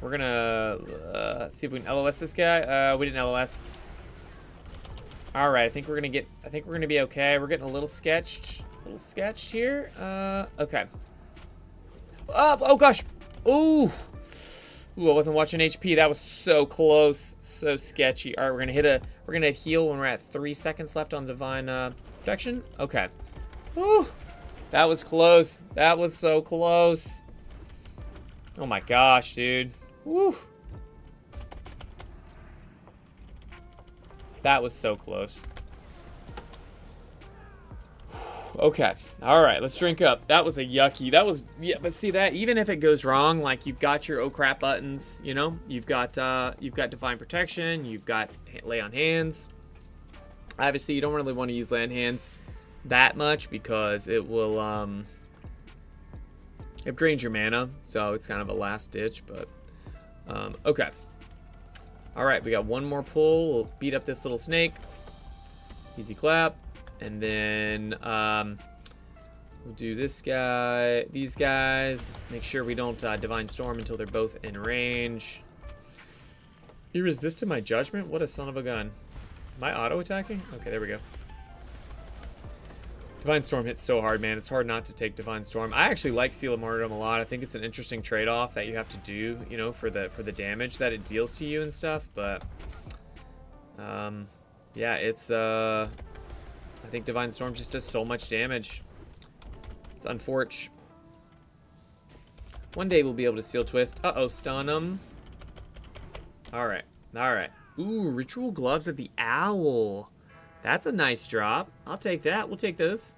We're gonna see if we can LOS this guy. We didn't LOS. All right, I think we're gonna be okay. We're getting a little sketched here. Okay. Oh gosh. Ooh, I wasn't watching HP. That was so close, so sketchy. All right, we're gonna heal when we're at 3 seconds left on Divine Protection. Okay. Ooh, that was close. That was so close. Oh my gosh, dude. Woo. That was so close. Okay. All right, let's drink up. That was a yucky. That was, yeah, but see that, even if it goes wrong, like you've got your oh crap buttons, you know? You've got Divine Protection, you've got Lay on Hands. Obviously, you don't really want to use Lay on Hands that much because it will, it drains your mana, so it's kind of a last ditch, but okay. All right, we got 1 more pull. We'll beat up this little snake. Easy clap. And then we'll do this guy, these guys. Make sure we don't Divine Storm until they're both in range. He resisted my judgment? What a son of a gun. Am I auto-attacking? Okay, there we go. Divine Storm hits so hard, man. It's hard not to take Divine Storm. I actually like Seal of Martyrdom a lot. I think it's an interesting trade-off that you have to do, you know, for the damage that it deals to you and stuff. But yeah, it's I think Divine Storm just does so much damage. It's unfortunate. One day we'll be able to Seal Twist. Uh-oh, stun him. All right. Ooh, Ritual Gloves of the Owl. That's a nice drop. I'll take that. We'll take those.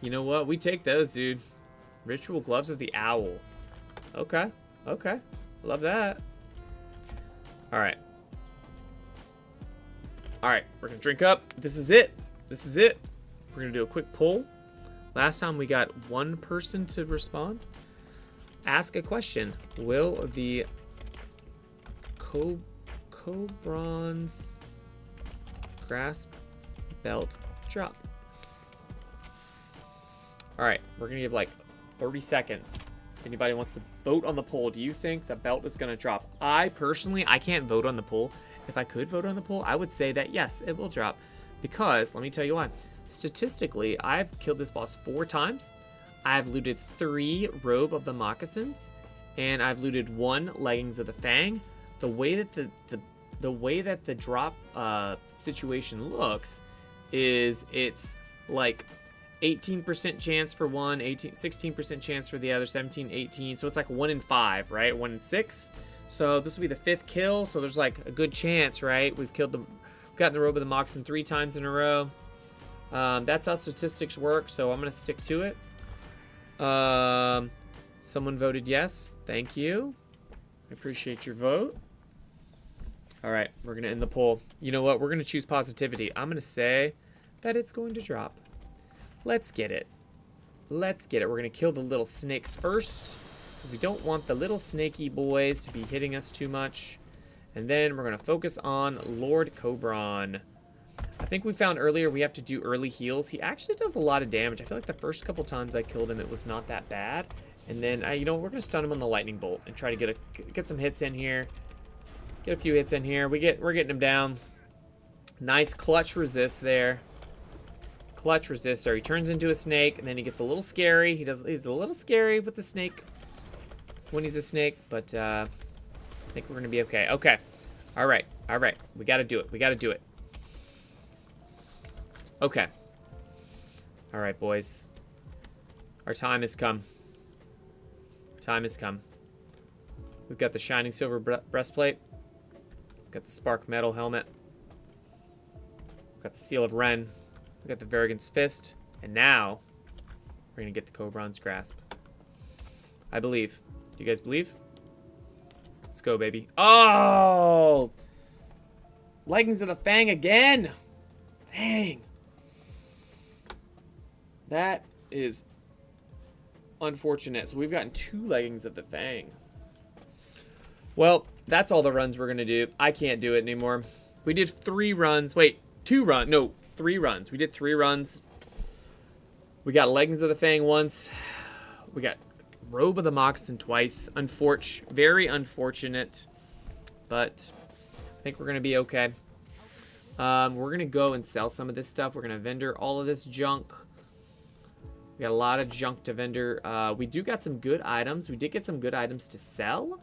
You know what? We take those, dude. Ritual Gloves of the Owl. Okay. Love that. All right. We're going to drink up. This is it. We're going to do a quick poll. Last time we got 1 person to respond. ask a question. Will the Cobran's grasp belt drop? All right, we're gonna give like 30 seconds. If anybody wants to vote on the poll, do you think the belt is gonna drop? I personally, I can't vote on the poll. If I could vote on the poll, I would say that yes, it will drop. Because, let me tell you why. Statistically, I've killed this boss 4 times. I've looted 3 Robe of the Moccasins, and I've looted 1 Leggings of the Fang. The way that the way that the drop situation looks is it's like 18% chance for one, 16% chance for the other, 17, 18. So it's like 1 in 5, right? 1 in 6. So this will be the 5th kill. So there's like a good chance, right? We've gotten the Robe of the Moccasin 3 times in a row. That's how statistics work. So I'm gonna stick to it. Someone voted yes. Thank you. I appreciate your vote. All right, we're gonna end the poll. You know what? We're gonna choose positivity. I'm gonna say that it's going to drop. Let's get it. Let's get it. We're gonna kill the little snakes first, because we don't want the little snaky boys to be hitting us too much. And then we're gonna focus on Lord Cobran. I think we found earlier we have to do early heals. He actually does a lot of damage. I feel like the first couple times I killed him, it was not that bad. And then, you know, we're gonna stun him on the lightning bolt and try to get some hits in here. Get a few hits in here. We're getting him down. Nice clutch resist there. Clutch resistor. He turns into a snake, and then he gets a little scary. He's a little scary with the snake when he's a snake, but I think we're gonna be okay. Okay. All right. All right. We gotta do it. We gotta do it. Okay. All right, boys. Our time has come. Our time has come. We've got the shining silver breastplate. We've got the spark metal helmet. We've got the seal of Ren. We've got the Verrigan's fist. And now, we're going to get the Cobran's grasp. I believe. Do you guys believe? Let's go, baby. Oh! Leggings of the Fang again! Dang. That is unfortunate. So we've gotten 2 Leggings of the Fang. Well, that's all the runs we're going to do. I can't do it anymore. We did 3 runs. Wait, 2 runs. No, 3 runs. We did 3 runs. We got Leggings of the Fang once. We got Robe of the Moccasin twice. Very unfortunate. But I think we're going to be okay. We're going to go and sell some of this stuff. We're going to vendor all of this junk. We got a lot of junk to vendor. We do got some good items. We did get some good items to sell.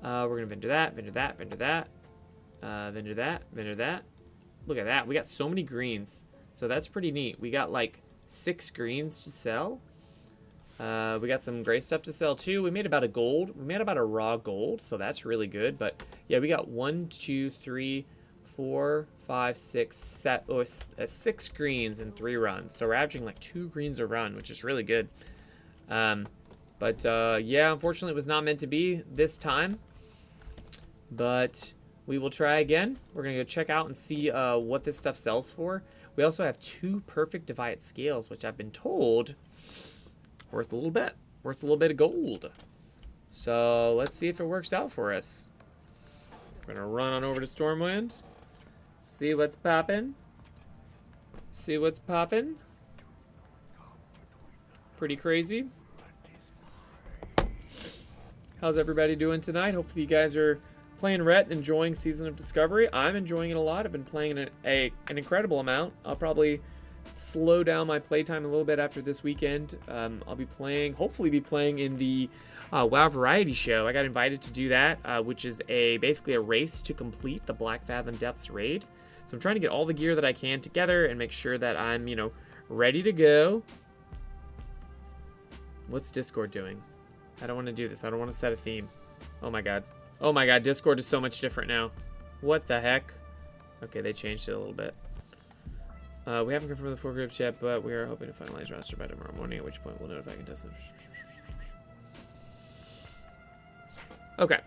We're going to vendor that, vendor that, vendor that. Vendor that, vendor that. Look at that. We got so many greens. So that's pretty neat. We got like 6 greens to sell. We got some gray stuff to sell too. We made about a gold. We made about a raw gold. So that's really good. But yeah, we got 1, 2, 3, 4, 5, 6, 6 greens in 3 runs. So we're averaging like 2 greens a run, which is really good. But yeah, unfortunately it was not meant to be this time. But we will try again. We're going to go check out and see what this stuff sells for. We also have 2 perfect Deviate scales, which I've been told worth a little bit. Worth a little bit of gold. So let's see if it works out for us. We're going to run on over to Stormwind. See what's poppin'. See what's poppin'. Pretty crazy. How's everybody doing tonight? Hopefully you guys are playing Ret and enjoying Season of Discovery. I'm enjoying it a lot. I've been playing an incredible amount. I'll probably slow down my playtime a little bit after this weekend. I'll be playing, hopefully be playing in the WoW Variety Show. I got invited to do that, which is basically a race to complete the Black Fathom Depths raid. So I'm trying to get all the gear that I can together and make sure that I'm, ready to go. What's Discord doing? I don't want to do this. I don't want to set a theme. Oh my god. Oh my god, Discord is so much different now. What the heck? Okay, they changed it a little bit. We haven't confirmed the 4 groups yet, but we are hoping to finalize roster by tomorrow morning, at which point we'll notify contestants. Okay.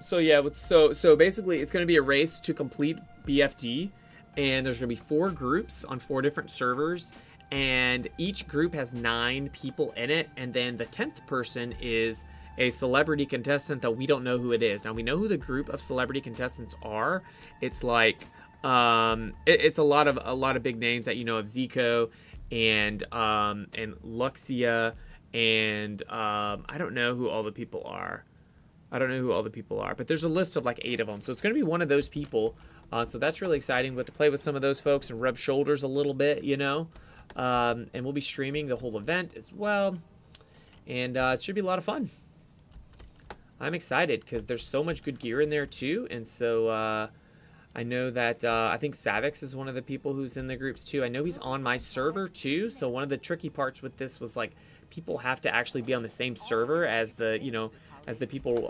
So yeah, so basically it's going to be a race to complete BFD, and there's going to be 4 groups on 4 different servers, and each group has 9 people in it, and then the 10th person is a celebrity contestant that we don't know who it is. Now we know who the group of celebrity contestants are. It's like it's a lot of big names that you know of: Zico and Luxia, and I don't know who all the people are. But there's a list of like 8 of them. So it's going to be one of those people. So that's really exciting. We'll have to play with some of those folks and rub shoulders a little bit, you know. And we'll be streaming the whole event as well. And it should be a lot of fun. I'm excited because there's so much good gear in there too. And so I know that I think Savix is one of the people who's in the groups too. I know he's on my server too. So one of the tricky parts with this was like people have to actually be on the same server as the, you know, as the people,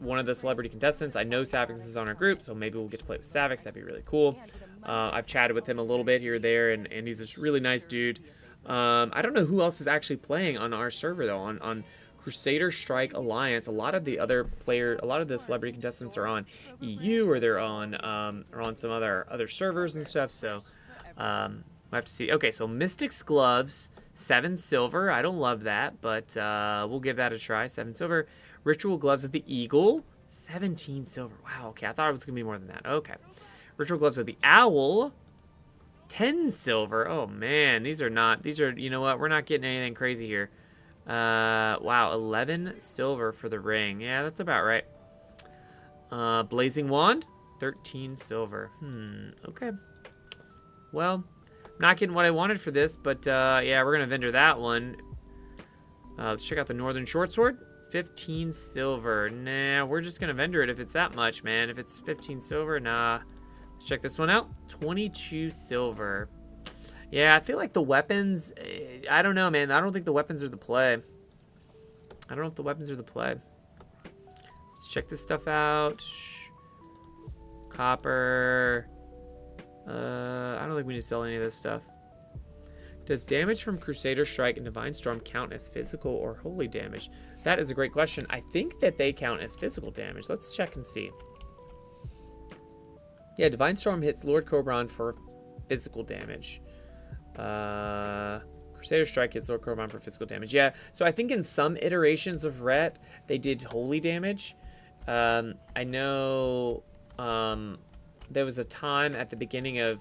one of the celebrity contestants. I know Savix is on our group, so maybe we'll get to play with Savix. That'd be really cool. I've chatted with him a little bit here or there, and he's this really nice dude. I don't know who else is actually playing on our server though. On Crusader Strike Alliance, a lot of the celebrity contestants are on EU, or they're on some other servers and stuff. So we'll have to see. Okay, so Mystic's Gloves, 7 silver. I don't love that, but we'll give that a try. 7 silver. Ritual Gloves of the Eagle, 17 silver. Wow, okay, I thought it was going to be more than that. Okay. Ritual Gloves of the Owl, 10 silver. Oh, man, you know what? We're not getting anything crazy here. Wow, 11 silver for the ring. Yeah, that's about right. Blazing Wand, 13 silver. Okay. Well, I'm not getting what I wanted for this, but yeah, we're going to vendor that one. Let's check out the Northern Short Sword. 15 silver. Nah, we're just gonna vendor it if it's that much, man. If it's 15 silver, nah. Let's check this one out. 22 silver. Yeah, I feel like the weapons, I don't know, man. I don't think the weapons are the play. I don't know if the weapons are the play. Let's check this stuff out. Copper. I don't think we need to sell any of this stuff. Does damage from Crusader Strike and Divine Storm count as physical or holy damage? That is a great question. I think that they count as physical damage. Let's check and see. Yeah, Divine Storm hits Lord Cobran for physical damage. Crusader Strike hits Lord Cobran for physical damage. Yeah, so I think in some iterations of Ret, they did holy damage. I know there was a time at the beginning of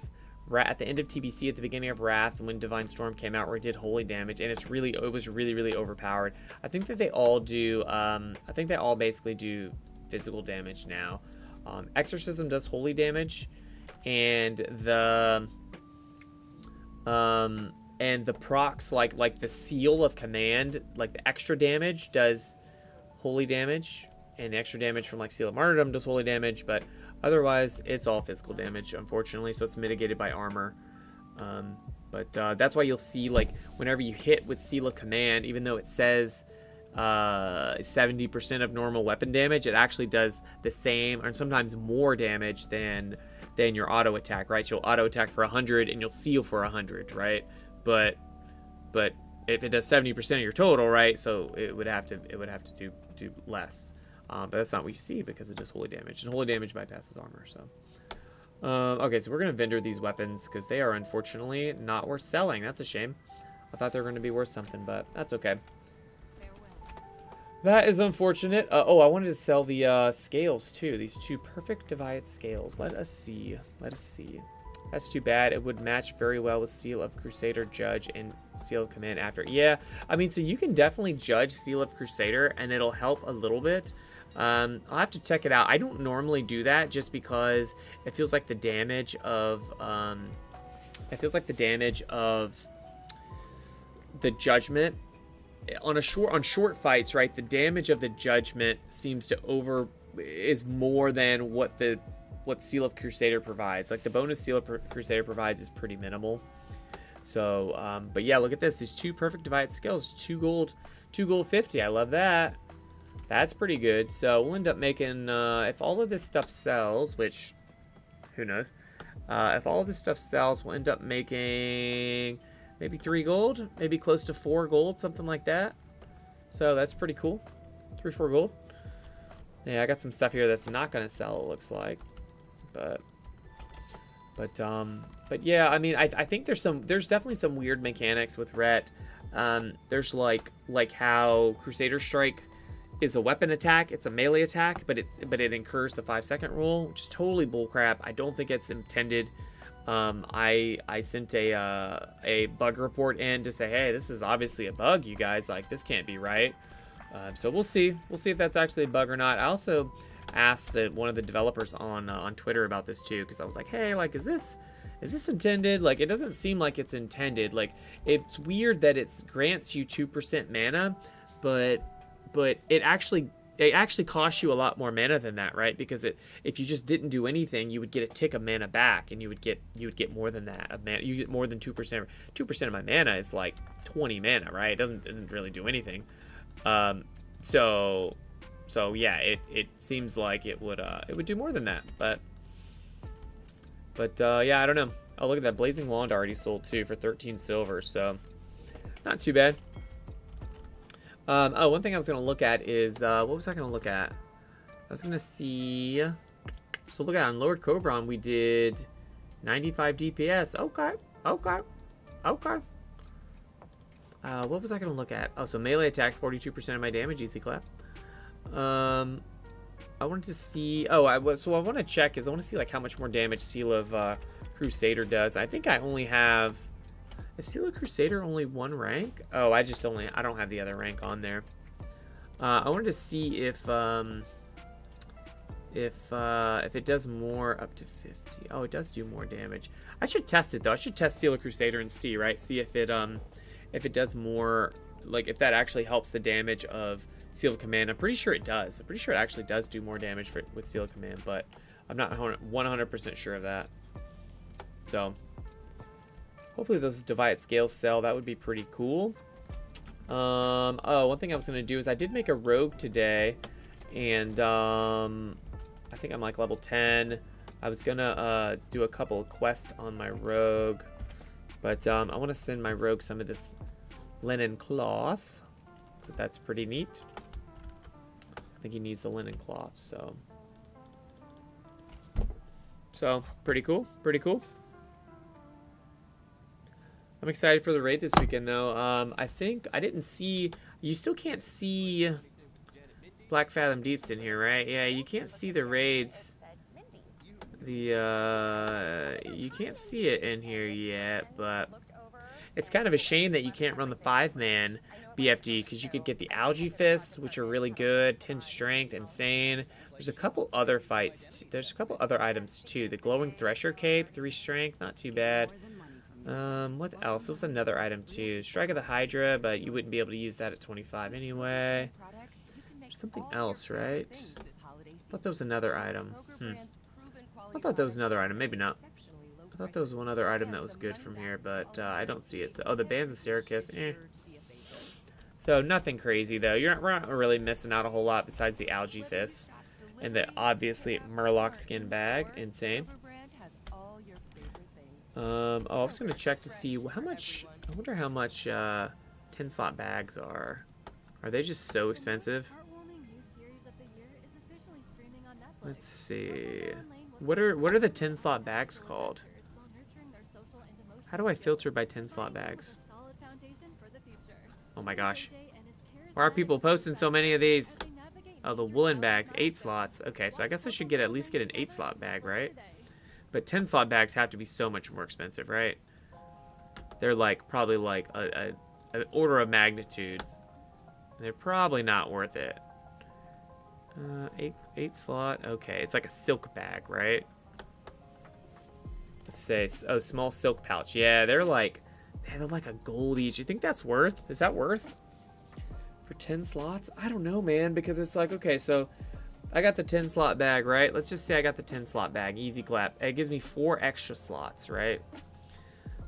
at the end of TBC, at the beginning of Wrath, when Divine Storm came out, where it did holy damage, and it was really overpowered. I think that they all do. I think they all basically do physical damage now. Exorcism does holy damage, and the procs like the Seal of Command, like the extra damage does holy damage, and the extra damage from like Seal of Martyrdom does holy damage, but otherwise, it's all physical damage, unfortunately, so it's mitigated by armor. But that's why you'll see, like, whenever you hit with Seal of Command, even though it says 70% of normal weapon damage, it actually does the same, or sometimes more damage than your auto attack, right? So you'll auto attack for 100, and you'll seal for 100, right? But if it does 70% of your total, right? So it would have to do less. But that's not what you see because it does holy damage, and holy damage bypasses armor. So, okay, so we're gonna vendor these weapons because they are unfortunately not worth selling. That's a shame. I thought they were gonna be worth something, but that's okay. That is unfortunate. Oh, I wanted to sell the scales too. These 2 perfect divided scales. Let us see. That's too bad. It would match very well with Seal of Crusader, Judge, and Seal of Command after. Yeah, I mean, so you can definitely judge Seal of Crusader, and it'll help a little bit. I'll have to check it out. I don't normally do that just because it feels like the damage of the judgment on short fights, right? The damage of the judgment seems to is more than what Seal of Crusader provides. Like the bonus Seal of Crusader provides is pretty minimal. So, but yeah, look at this. These 2 perfect divided scales, 2 gold 50. I love that. That's pretty good. So we'll end up making, if all of this stuff sells, which, who knows? If all of this stuff sells, we'll end up making maybe 3 gold, maybe close to 4 gold, something like that. So that's pretty cool. 3-4 gold. Yeah, I got some stuff here that's not going to sell, it looks like. But But yeah, I mean, I think there's definitely some weird mechanics with Ret. There's like how Crusader Strike is a weapon attack. It's a melee attack, but it incurs the 5-second rule, which is totally bullcrap. I don't think it's intended. I sent a bug report in to say, hey, this is obviously a bug, you guys. Like, this can't be right. So we'll see. We'll see if that's actually a bug or not. I also asked one of the developers on Twitter about this too, because I was like, hey, like, is this intended? Like, it doesn't seem like it's intended. Like, it's weird that it grants you 2% mana, but it actually costs you a lot more mana than that, right? Because if you just didn't do anything, you would get a tick of mana back, and you would get more than that of mana. You get more than 2%. 2% of my mana is like 20 mana, right? It doesn't really do anything. So yeah, it seems like it would do more than that, but yeah, I don't know. Oh, look at that, Blazing Wand already sold too for 13 silver, so not too bad. Oh, one thing I was gonna look at is what was I gonna look at? I was gonna see. So look at on Lord Cobron, we did 95 DPS. Okay. What was I gonna look at? Oh, so melee attack, 42% of my damage, easy clap. I wanted to see. Oh, I want to check is I want to see like how much more damage Seal of Crusader does. I think I only have. Is Seal of Crusader only one rank? Oh, I don't have the other rank on there. I wanted to see if it does more up to 50. Oh, it does do more damage. I should test it though. I should test Seal of Crusader and see, right? See if it does more, like if that actually helps the damage of Seal of Command. I'm pretty sure it does. I'm pretty sure it actually does do more damage with Seal of Command, but I'm not 100% sure of that. So hopefully those Divide Scales sell. That would be pretty cool. Oh, one thing I was going to do is I did make a rogue today, and I think I'm like level 10. I was going to do a couple of quests on my rogue, but I want to send my rogue some of this linen cloth. That's pretty neat. I think he needs the linen cloth, so pretty cool. I'm excited for the raid this weekend, though. I think I didn't see. You still can't see Black Fathom Deeps in here, right? Yeah, you can't see the raids. You can't see it in here yet, but it's kind of a shame that you can't run the 5-man BFD, because you could get the Algae Fists, which are really good. 10 Strength, insane. There's a couple other fights. There's a couple other items too. The Glowing Thresher Cape, 3 Strength, not too bad. What else? There was another item too. Strike of the Hydra, but you wouldn't be able to use that at 25 anyway. There's something else, right? I thought there was another item. I thought there was another item. Maybe not. I thought there was one other item that was good from here, but I don't see it. So, oh, the Bands of Syracuse. So nothing crazy though. We're not really missing out a whole lot besides the Algae Fist and the obviously Murloc skin bag. Insane. Oh, I was gonna check to see how much. I wonder how much 10-slot bags are. Are they just so expensive? Let's see. What are the 10-slot bags called? How do I filter by 10-slot bags? Oh my gosh. Why are people posting so many of these? Oh, the woolen bags, 8 slots. Okay, so I guess I should at least get an 8-slot bag, right? But 10-slot bags have to be so much more expensive, right? They're like probably like an order of magnitude. They're probably not worth it. 8 slot. Okay, it's like a silk bag, right? Let's say, oh, small silk pouch. Yeah, they're like a gold each. You think that's worth? Is that worth for 10 slots? I don't know, man, because it's like, okay, so I got the 10-slot bag, right? Let's just say I got the 10-slot bag. Easy clap. It gives me 4 extra slots, right?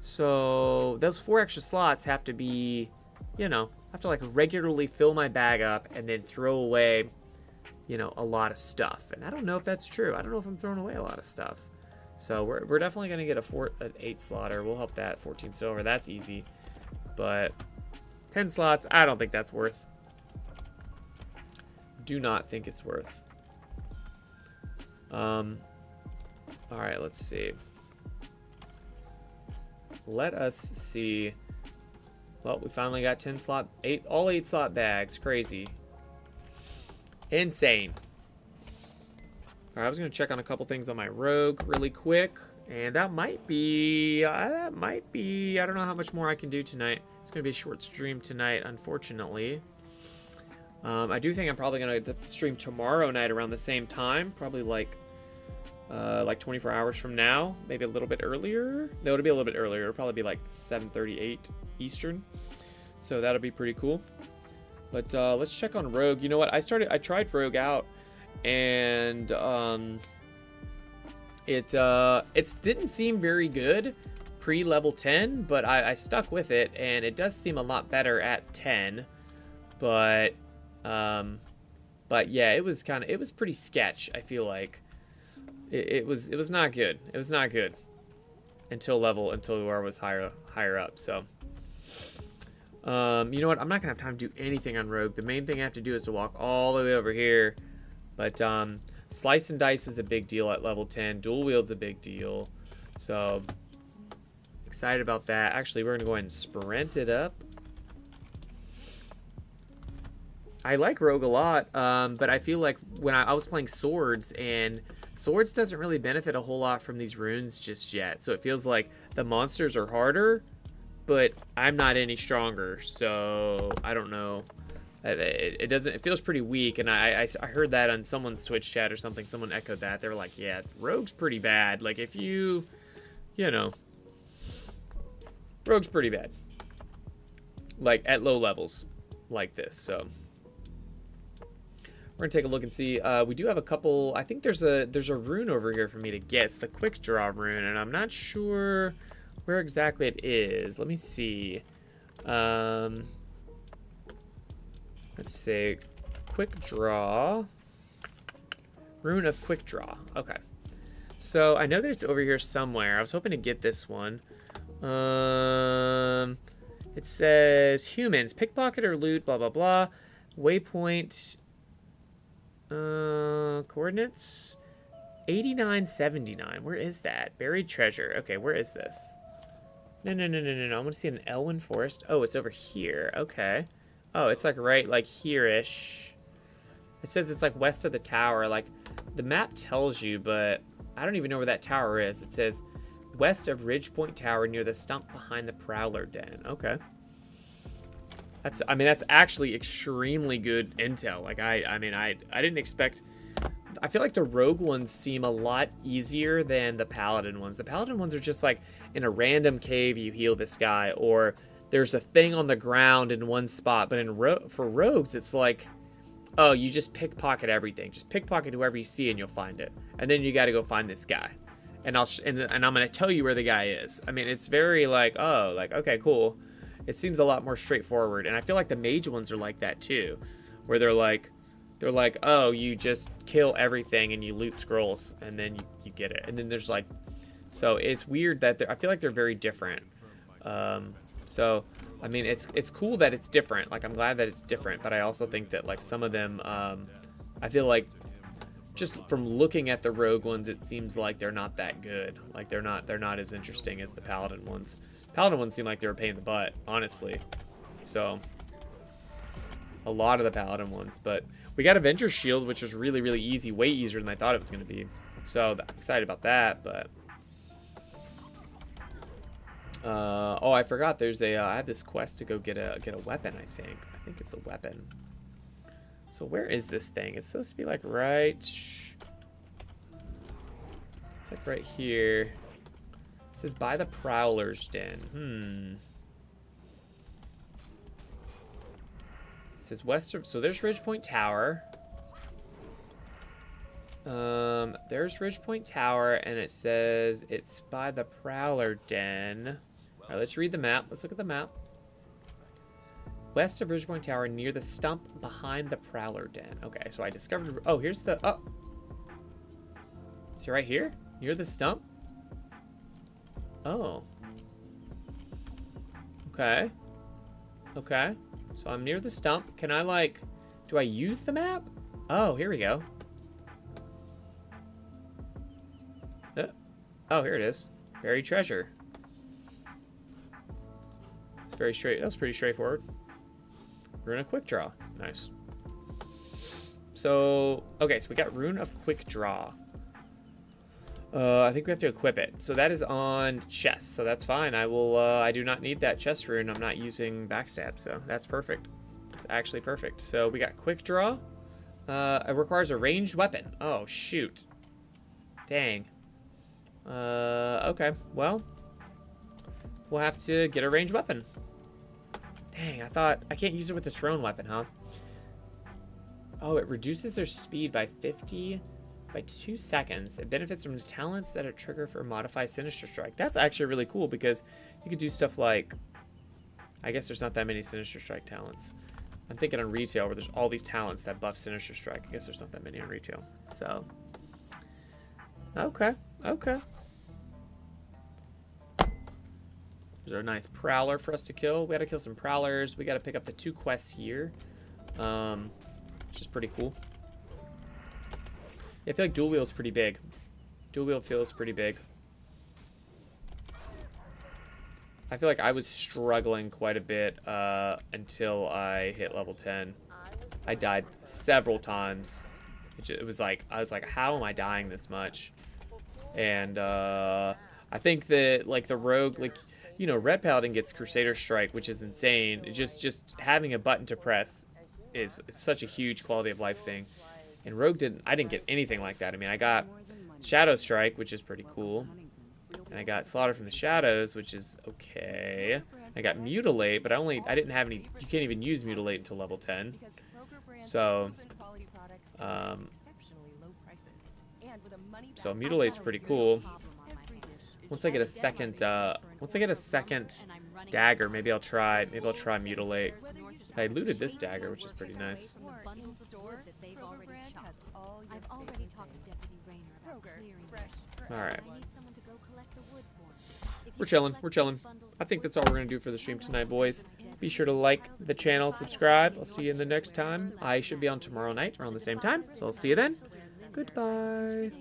So those 4 extra slots have to be, you know, I have to like regularly fill my bag up and then throw away, you know, a lot of stuff. And I don't know if that's true. I don't know if I'm throwing away a lot of stuff. So we're definitely going to get an 8-slotter. We'll help that. 14 silver. That's easy. But 10 slots, I don't think that's worth. Do not think it's worth. All right, let's see. let us see. Well, we finally got 10 slot, all 8 slot bags. Crazy. Insane. All right, I was gonna check on a couple things on my rogue really quick, and that might be, I don't know how much more I can do tonight. It's gonna be a short stream tonight, unfortunately. I do think I'm probably gonna stream tomorrow night around the same time, probably like 24 hours from now, maybe a little bit earlier. No, it'll be a little bit earlier. It'll probably be like 7:38 Eastern. So that'll be pretty cool. But let's check on Rogue. You know what? I tried Rogue out, and it didn't seem very good pre-level 10, but I stuck with it, and it does seem a lot better at 10. But yeah, it was pretty sketch. I feel like it was not good. It was not good until where I was higher up. So you know what? I'm not gonna have time to do anything on Rogue. The main thing I have to do is to walk all the way over here. But Slice and Dice was a big deal at level 10. Dual Wield's a big deal. So excited about that. Actually, we're gonna go ahead and sprint it up. I like Rogue a lot, but I feel like when I was playing Swords, and Swords doesn't really benefit a whole lot from these runes just yet. So it feels like the monsters are harder, but I'm not any stronger. So I don't know. It feels pretty weak, and I heard that on someone's Twitch chat or something. Someone echoed that. They were like, yeah, Rogue's pretty bad. Like, if you know, Rogue's pretty bad. Like, at low levels like this, so we're gonna take a look and see. We do have a couple. I think there's a rune over here for me to get. It's the quick draw rune, and I'm not sure where exactly it is. Let me see. Let's say quick draw. Rune of quick draw. Okay. So I know there's over here somewhere. I was hoping to get this one. It says humans, pickpocket or loot, blah blah blah. Waypoint. Coordinates 8979. Where is that? Buried treasure. Okay, where is this? No. I want to see an Elwyn forest. Oh, it's over here. Okay. Oh, it's like right like here-ish. It says it's like west of the tower. Like the map tells you, but I don't even know where that tower is. It says west of Ridgepoint Tower near the stump behind the Prowler Den. Okay. That's actually extremely good intel. Like I didn't expect. I feel like the Rogue ones seem a lot easier than the Paladin ones. The Paladin ones are just like in a random cave you heal this guy, or there's a thing on the ground in one spot. But for Rogues, it's like, oh, you just pickpocket everything. Just pickpocket whoever you see and you'll find it. And then you got to go find this guy. And I'm gonna tell you where the guy is. I mean, it's very like, oh, like okay, cool. It seems a lot more straightforward, and I feel like the mage ones are like that too, where they're like, oh, you just kill everything and you loot scrolls, and then you get it. And then there's like, so it's weird that I feel like they're very different. So I mean, it's cool that it's different. Like I'm glad that it's different, but I also think that like some of them, I feel like just from looking at the Rogue ones, it seems like they're not that good. Like they're not as interesting as the Paladin ones. Paladin ones seem like they were a pain in the butt, honestly. So a lot of the Paladin ones, but we got Avenger shield, which was really, really easy, way easier than I thought it was going to be. So I'm excited about that. But oh, I forgot. There's I have this quest to go get a weapon. I think it's a weapon. So where is this thing? It's supposed to be like right. It's like right here. It says by the Prowler's Den. It says west of, so there's Ridgepoint Tower. There's Ridgepoint Tower, and it says it's by the Prowler Den. All right, let's read the map. Let's look at the map. West of Ridgepoint Tower, near the stump behind the Prowler Den. Okay, so I discovered. Oh, here's the. Oh, is it right here near the stump? Oh. Okay. Okay. So I'm near the stump. Can I like, do I use the map? Oh, here we go. Oh, here it is. Buried treasure. It's very straight. That was pretty straightforward. Rune of Quick Draw. Nice. So, okay, so we got Rune of Quick Draw. I think we have to equip it. So that is on chest, so that's fine. I do not need that chest rune. I'm not using backstab, so that's perfect. It's actually perfect. So we got Quick Draw. It requires a ranged weapon. Oh, shoot. Dang. Okay, well, we'll have to get a ranged weapon. Dang, I thought I can't use it with the thrown weapon, huh? Oh, it reduces their speed by 50 by 2 seconds. It benefits from the talents that are trigger for modify Sinister Strike. That's actually really cool because you could do stuff like, I guess there's not that many Sinister Strike talents. I'm thinking on retail where there's all these talents that buff Sinister Strike. I guess there's not that many on retail. So, okay, okay. There's a nice prowler for us to kill. We got to kill some prowlers. We got to pick up the 2 quests here, which is pretty cool. Yeah, I feel like dual wield's pretty big. Dual wield feels pretty big. I feel like I was struggling quite a bit until I hit level 10. I died several times. It was like, I was like, how am I dying this much? And I think that like the rogue, like, you know, Ret Paladin gets Crusader Strike, which is insane. Just having a button to press is such a huge quality of life thing. And Rogue I didn't get anything like that. I mean, I got Shadow Strike, which is pretty cool. And I got Slaughter from the Shadows, which is okay. I got Mutilate, but I didn't have any, you can't even use Mutilate until level 10. So, Mutilate's pretty cool. Once I get a second dagger, maybe I'll try Mutilate. I looted this dagger, which is pretty nice. Alright. We're chilling. I think that's all we're going to do for the stream tonight, boys. Be sure to like the channel, subscribe. I'll see you in the next time. I should be on tomorrow night around the same time, so I'll see you then. Goodbye.